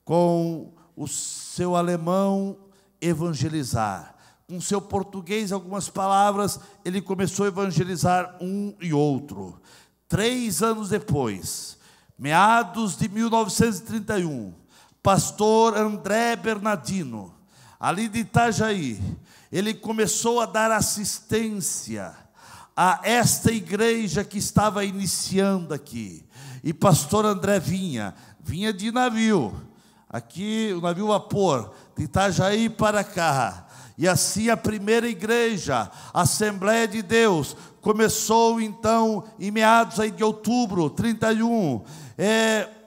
S2: com o seu alemão evangelizar, com o seu português, algumas palavras, ele começou a evangelizar um e outro. 3 anos depois, meados de 1931, pastor André Bernardino, ali de Itajaí, ele começou a dar assistência a esta igreja que estava iniciando aqui. E pastor André vinha de navio, aqui o navio vapor, de Itajaí para cá. E assim a primeira igreja, a Assembleia de Deus, começou então em meados aí de outubro, 31,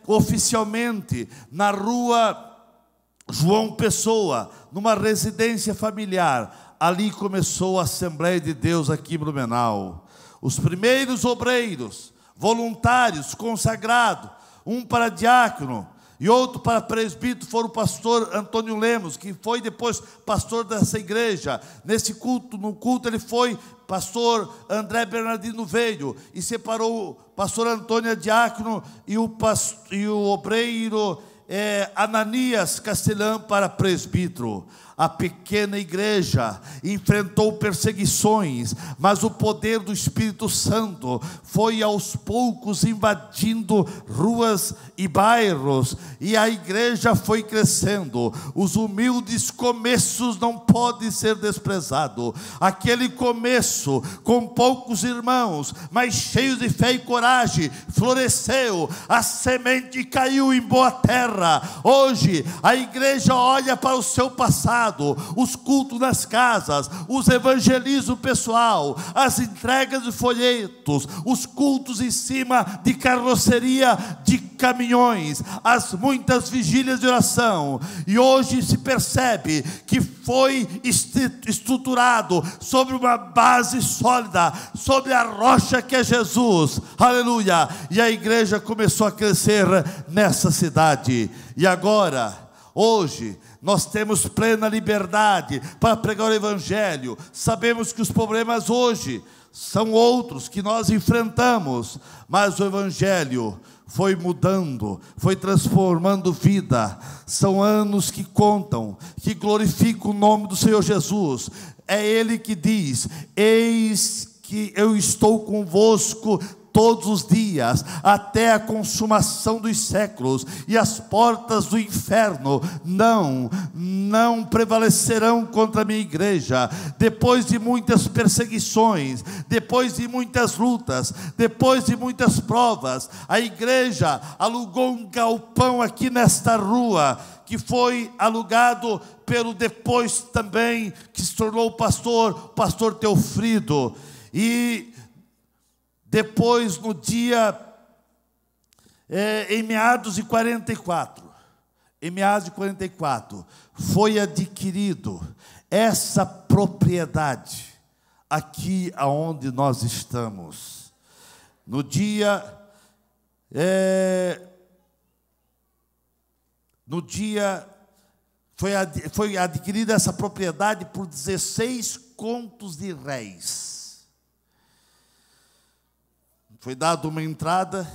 S2: oficialmente na rua João Pessoa, numa residência familiar. Ali começou a Assembleia de Deus aqui em Blumenau. Os primeiros obreiros, voluntários, consagrados, um para diácono e outro para presbítero, foram o pastor Antônio Lemos, que foi depois pastor dessa igreja. Nesse culto, no culto ele foi, pastor André Bernardino veio e separou o pastor Antônio diácono e o obreiro Ananias Castelhão para presbítero. A pequena igreja enfrentou perseguições, mas o poder do Espírito Santo foi aos poucos invadindo ruas e bairros, e a igreja foi crescendo. Os humildes começos não podem ser desprezados. Aquele começo, com poucos irmãos, mas cheios de fé e coragem, floresceu, a semente caiu em boa terra. Hoje a igreja olha para o seu passado, os cultos nas casas, os evangelismo pessoal, as entregas de folhetos, os cultos em cima de carroceria de caminhões, as muitas vigílias de oração. E hoje se percebe que foi estruturado sobre uma base sólida, sobre a rocha que é Jesus. Aleluia! E a igreja começou a crescer nessa cidade. E agora, hoje, nós temos plena liberdade para pregar o evangelho. Sabemos que os problemas hoje são outros que nós enfrentamos, mas o evangelho foi mudando, foi transformando vida. São anos que contam, que glorificam o nome do Senhor Jesus. É Ele que diz: eis que eu estou convosco todos os dias, até a consumação dos séculos, e as portas do inferno não prevalecerão contra a minha igreja. Depois de muitas perseguições, depois de muitas lutas, depois de muitas provas, a igreja alugou um galpão aqui nesta rua, que foi alugado pelo depois também, que se tornou o pastor Teofrido. E depois, no dia, em meados de 44, foi adquirido essa propriedade aqui aonde nós estamos. No dia, foi adquirida essa propriedade por 16 contos de réis. Foi dada uma entrada,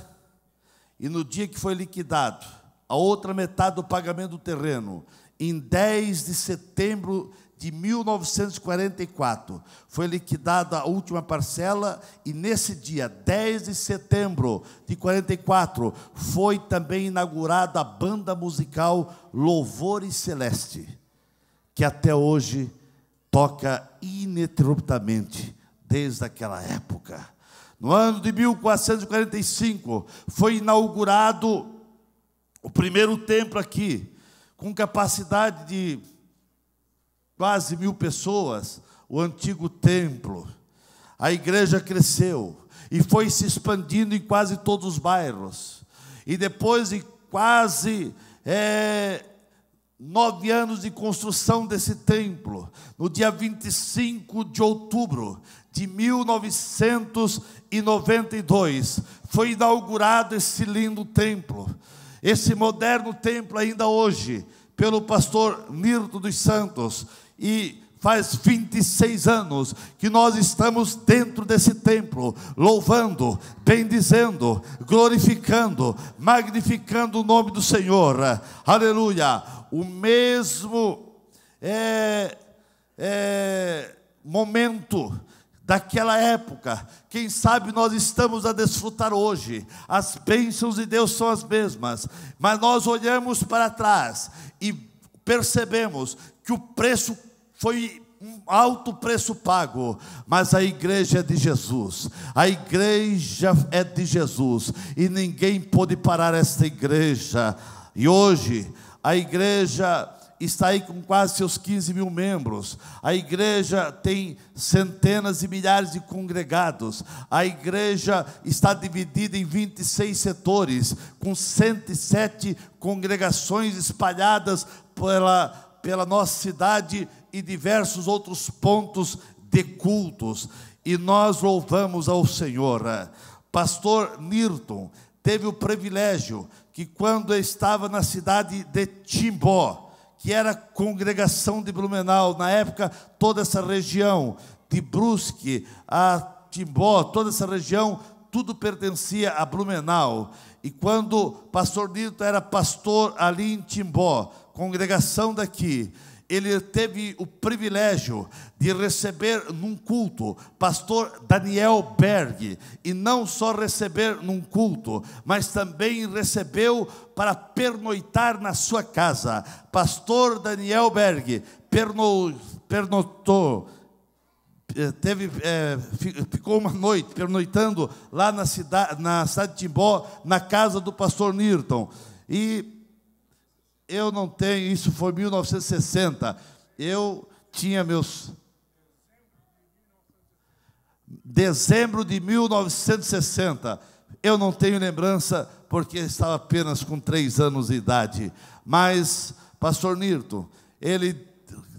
S2: e no dia que foi liquidado, a outra metade do pagamento do terreno, em 10 de setembro de 1944, foi liquidada a última parcela, e nesse dia, 10 de setembro de 44, foi também inaugurada a banda musical Louvores Celeste, que até hoje toca ininterruptamente desde aquela época. No ano de 1445, foi inaugurado o primeiro templo aqui, com capacidade de quase 1000 pessoas, o antigo templo. A igreja cresceu e foi se expandindo em quase todos os bairros. E depois de quase 9 anos de construção desse templo, no dia 25 de outubro de 1992, foi inaugurado esse lindo templo. Esse moderno templo ainda hoje, pelo pastor Nirton dos Santos, e faz 26 anos que nós estamos dentro desse templo, louvando, bendizendo, glorificando, magnificando o nome do Senhor. Aleluia! O mesmo momento daquela época, quem sabe nós estamos a desfrutar hoje. As bênçãos de Deus são as mesmas, mas nós olhamos para trás e percebemos que o preço foi um alto preço pago, mas a igreja é de Jesus, a igreja é de Jesus, e ninguém pôde parar esta igreja. E hoje a igreja está aí com quase seus 15 mil membros. A igreja tem centenas e milhares de congregados. A igreja está dividida em 26 setores, com 107 congregações espalhadas pela nossa cidade e diversos outros pontos de cultos. E nós louvamos ao Senhor. Pastor Nirton teve o privilégio que, quando estava na cidade de Timbó, que era congregação de Blumenau, na época toda essa região, de Brusque a Timbó, toda essa região, tudo pertencia a Blumenau. E quando pastor Nirton era pastor ali em Timbó, congregação daqui, ele teve o privilégio de receber num culto pastor Daniel Berg, e não só receber num culto, mas também recebeu para pernoitar na sua casa. Pastor Daniel Berg pernoitou, ficou uma noite pernoitando lá na cidade de Timbó, na casa do pastor Nirton. E eu não tenho, isso foi 1960, eu tinha dezembro de 1960, eu não tenho lembrança, porque estava apenas com 3 anos de idade. Mas pastor Nirton, ele,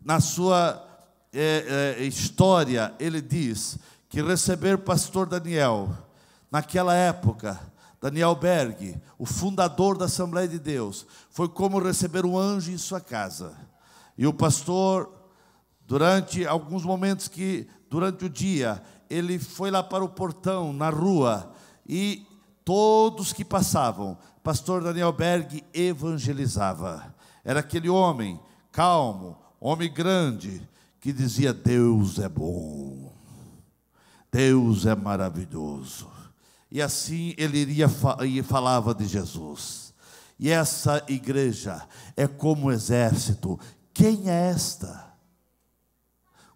S2: na sua história, ele diz que receber pastor Daniel, naquela época, Daniel Berg, o fundador da Assembleia de Deus, foi como receber um anjo em sua casa. E o pastor, durante alguns momentos durante o dia, ele foi lá para o portão, na rua, e todos que passavam, pastor Daniel Berg evangelizava. Era aquele homem calmo, homem grande, que dizia: Deus é bom, Deus é maravilhoso. E assim ele iria e falava de Jesus. E essa igreja é como um exército. Quem é esta?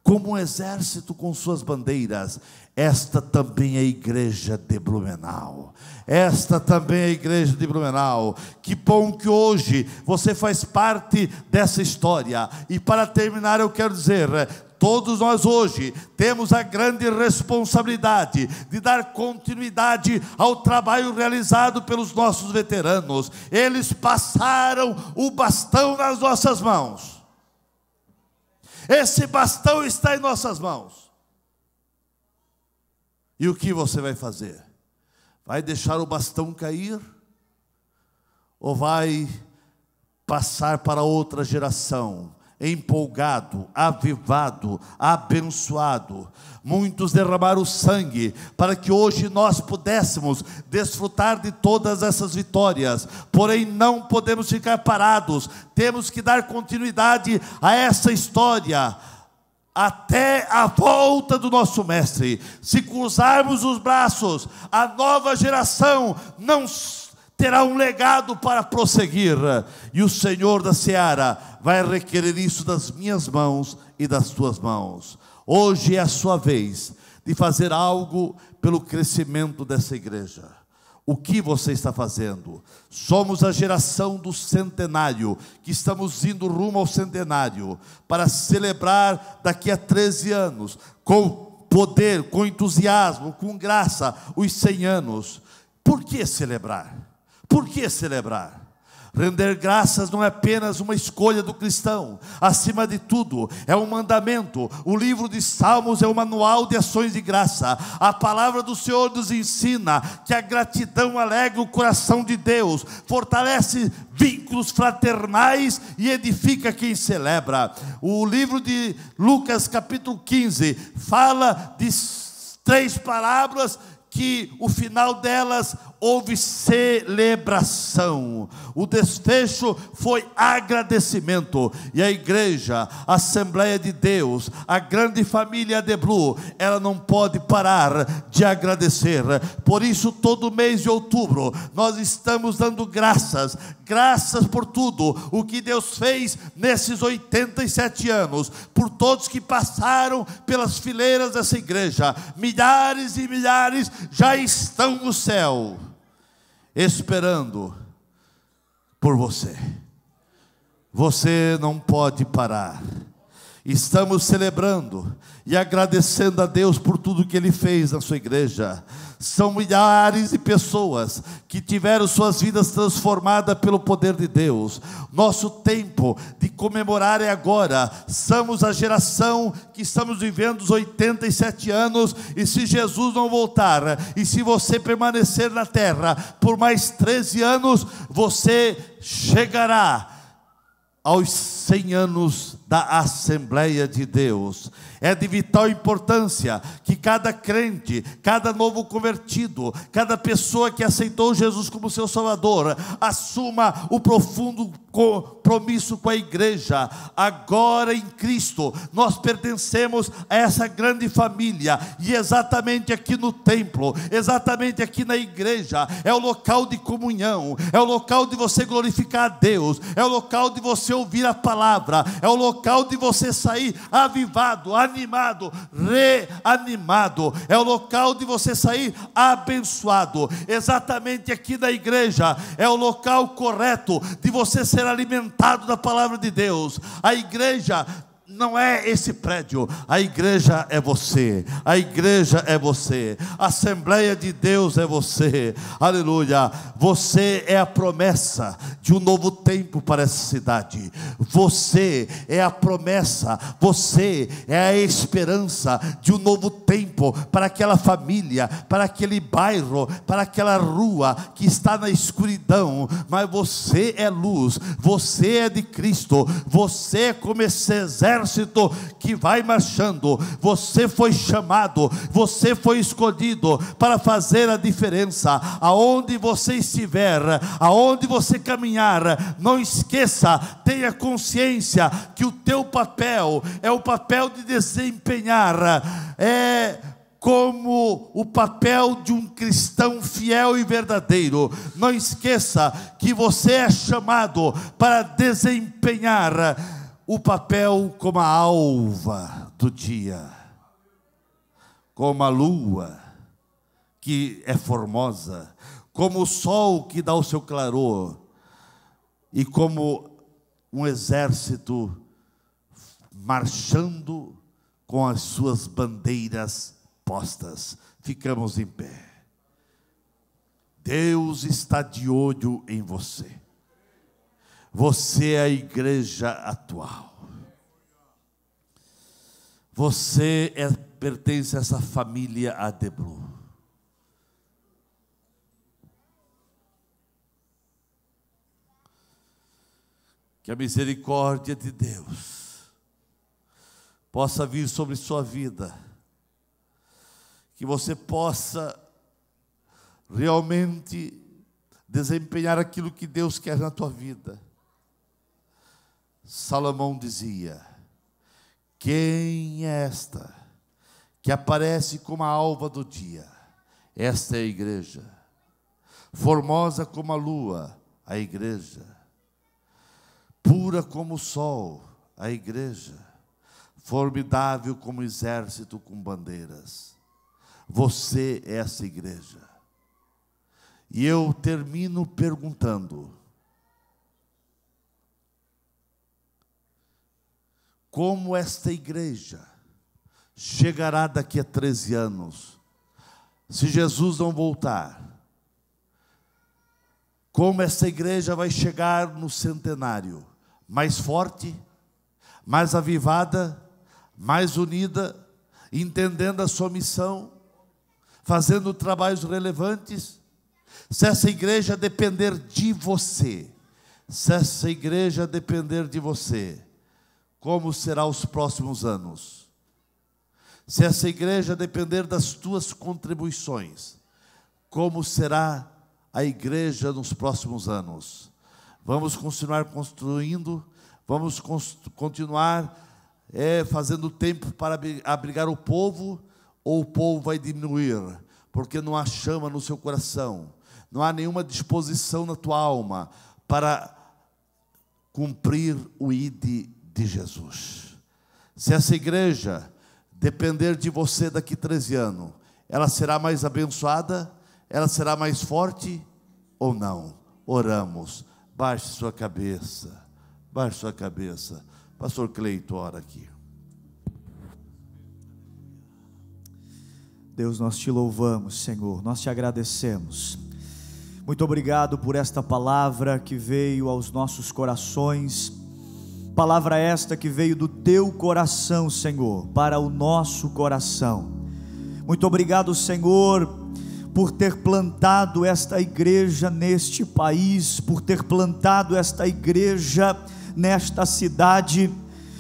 S2: Como um exército com suas bandeiras. Esta também é a igreja de Blumenau. Esta também é a igreja de Blumenau. Que bom que hoje você faz parte dessa história. E para terminar, eu quero dizer: todos nós hoje temos a grande responsabilidade de dar continuidade ao trabalho realizado pelos nossos veteranos. Eles passaram o bastão nas nossas mãos. Esse bastão está em nossas mãos. E o que você vai fazer? Vai deixar o bastão cair? Ou vai passar para outra geração empolgado, avivado, abençoado. Muitos derramaram sangue para que hoje nós pudéssemos desfrutar de todas essas vitórias. Porém, não podemos ficar parados. Temos que dar continuidade a essa história até a volta do nosso Mestre. Se cruzarmos os braços, a nova geração não terá um legado para prosseguir, e o Senhor da Seara vai requerer isso das minhas mãos e das tuas mãos. Hoje é a sua vez de fazer algo pelo crescimento dessa igreja. O que você está fazendo? Somos a geração do centenário, que estamos indo rumo ao centenário, para celebrar daqui a 13 anos, com poder, com entusiasmo, com graça, os 100 anos. Por que celebrar? Por que celebrar? Render graças não é apenas uma escolha do cristão. Acima de tudo, é um mandamento. O livro de Salmos é um manual de ações de graça. A palavra do Senhor nos ensina que a gratidão alegra o coração de Deus, fortalece vínculos fraternais e edifica quem celebra. O livro de Lucas capítulo 15 fala de 3 parábolas que o final delas houve celebração. O desfecho foi agradecimento. E a igreja, a Assembleia de Deus, a grande família Adeblu, ela não pode parar de agradecer. Por isso, todo mês de outubro, nós estamos dando graças por tudo o que Deus fez nesses 87 anos, por todos que passaram pelas fileiras dessa igreja. Milhares e milhares já estão no céu, esperando por você. Você não pode parar. Estamos celebrando e agradecendo a Deus por tudo que Ele fez na sua igreja. São milhares de pessoas que tiveram suas vidas transformadas pelo poder de Deus. Nosso tempo de comemorar é agora. Somos a geração que estamos vivendo os 87 anos. E se Jesus não voltar, e se você permanecer na terra por mais 13 anos, você chegará aos 100 anos da Assembleia de Deus. É de vital importância que cada crente, cada novo convertido, cada pessoa que aceitou Jesus como seu Salvador, assuma o profundo compromisso com a igreja. Agora em Cristo, nós pertencemos a essa grande família, e exatamente aqui no templo, exatamente aqui na igreja, é o local de comunhão, é o local de você glorificar a Deus, é o local de você ouvir a palavra, é o local de você sair avivado, animado, reanimado, é o local de você sair abençoado. Exatamente aqui na igreja é o local correto de você ser alimentado da palavra de Deus. A igreja não é esse prédio, a igreja é você, a igreja é você, a Assembleia de Deus é você, aleluia. Você é a promessa de um novo tempo para essa cidade, você é a promessa, você é a esperança de um novo tempo para aquela família, para aquele bairro, para aquela rua que está na escuridão, mas você é luz, você é de Cristo, você é como esse exército que vai marchando. Você foi chamado, você foi escolhido para fazer a diferença. Aonde você estiver, aonde você caminhar, não esqueça, tenha consciência que o teu papel é o papel de desempenhar, como o papel de um cristão fiel e verdadeiro. Não esqueça que você é chamado para desempenhar o papel como a alva do dia, como a lua que é formosa, como o sol que dá o seu claror, e como um exército marchando com as suas bandeiras postas. Ficamos em pé. Deus está de olho em você. Você é a igreja atual. Você pertence a essa família Adeblu. Que a misericórdia de Deus possa vir sobre sua vida, que você possa realmente desempenhar aquilo que Deus quer na tua vida. Salomão dizia: quem é esta que aparece como a alva do dia? Esta é a igreja, formosa como a lua, a igreja, pura como o sol, a igreja, formidável como exército com bandeiras. Você é essa igreja. E eu termino perguntando: como esta igreja chegará daqui a 13 anos, se Jesus não voltar? Como essa igreja vai chegar no centenário? Mais forte, mais avivada, mais unida, entendendo a sua missão, fazendo trabalhos relevantes? Se essa igreja depender de você, se essa igreja depender de você, como será os próximos anos? Se essa igreja depender das tuas contribuições, como será a igreja nos próximos anos? Vamos continuar construindo, vamos continuar fazendo tempo para abrigar o povo, ou o povo vai diminuir, porque não há chama no seu coração, não há nenhuma disposição na tua alma para cumprir o ID de Jesus? Se essa igreja depender de você daqui 13 anos, ela será mais abençoada? Ela será mais forte ou não? Oramos. Baixe sua cabeça. Baixe sua cabeça. Pastor Cleito, ora aqui.
S3: Deus, nós te louvamos, Senhor, nós te agradecemos. Muito obrigado por esta palavra que veio aos nossos corações. Palavra esta que veio do teu coração, Senhor, para o nosso coração. Muito obrigado, Senhor, por ter plantado esta igreja neste país, por ter plantado esta igreja nesta cidade.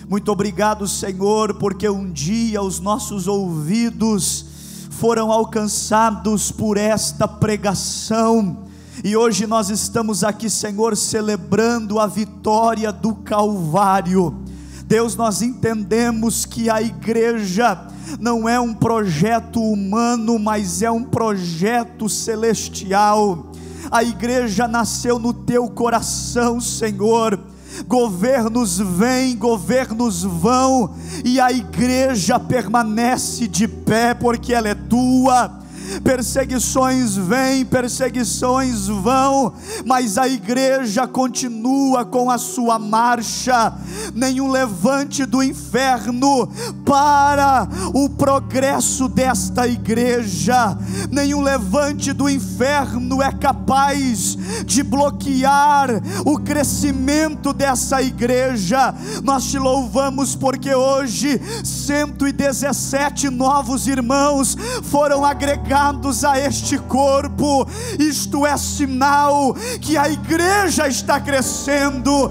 S3: Muito obrigado, Senhor, porque um dia os nossos ouvidos foram alcançados por esta pregação, e hoje nós estamos aqui, Senhor, celebrando a vitória do Calvário. Deus, nós entendemos que a igreja não é um projeto humano, mas é um projeto celestial. A igreja nasceu no teu coração, Senhor. Governos vêm, governos vão, e a igreja permanece de pé, porque ela é tua. Perseguições vêm, perseguições vão, mas a igreja continua com a sua marcha. Nenhum levante do inferno para o progresso desta igreja, nenhum levante do inferno é capaz de bloquear o crescimento dessa igreja. Nós te louvamos porque hoje 117 novos irmãos foram agregados a este corpo. Isto é sinal que a igreja está crescendo.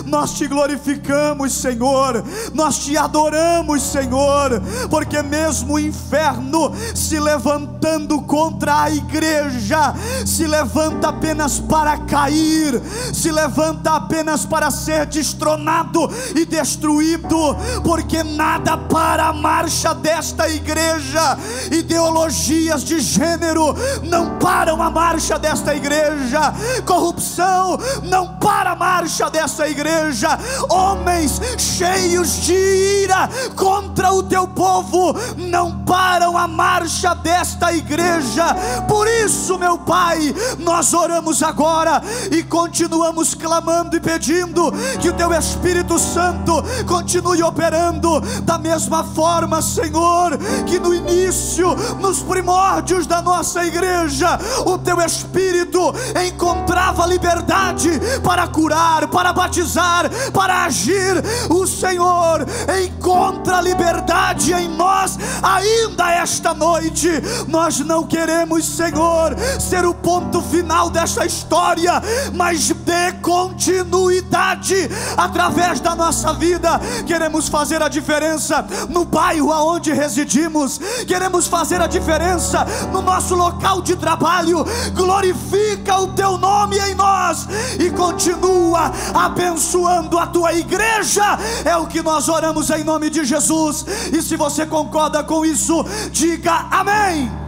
S3: Nós te glorificamos, Senhor, nós te adoramos, Senhor, porque mesmo o inferno se levantando contra a igreja, se levanta apenas para cair, se levanta apenas para ser destronado e destruído, porque nada para a marcha desta igreja. Ideologias de gênero não param a marcha desta igreja, corrupção não para a marcha desta igreja, homens cheios de ira contra o teu povo não param a marcha desta igreja. Por isso, meu Pai, nós oramos agora e continuamos clamando e pedindo que o teu Espírito Santo continue operando da mesma forma forma, Senhor, que no início, nos primórdios da nossa igreja, o Teu Espírito encontrava liberdade para curar, para batizar, para agir. O Senhor encontra liberdade em nós ainda esta noite. Nós não queremos, Senhor, ser o ponto final desta história, mas dê continuidade através da nossa vida. Queremos fazer a diferença no bairro aonde residimos, queremos fazer a diferença no nosso local de trabalho. Glorifica o Teu nome em nós e continua abençoando a Tua igreja. É o que nós oramos em nome de Jesus. E se você concorda com isso, diga amém.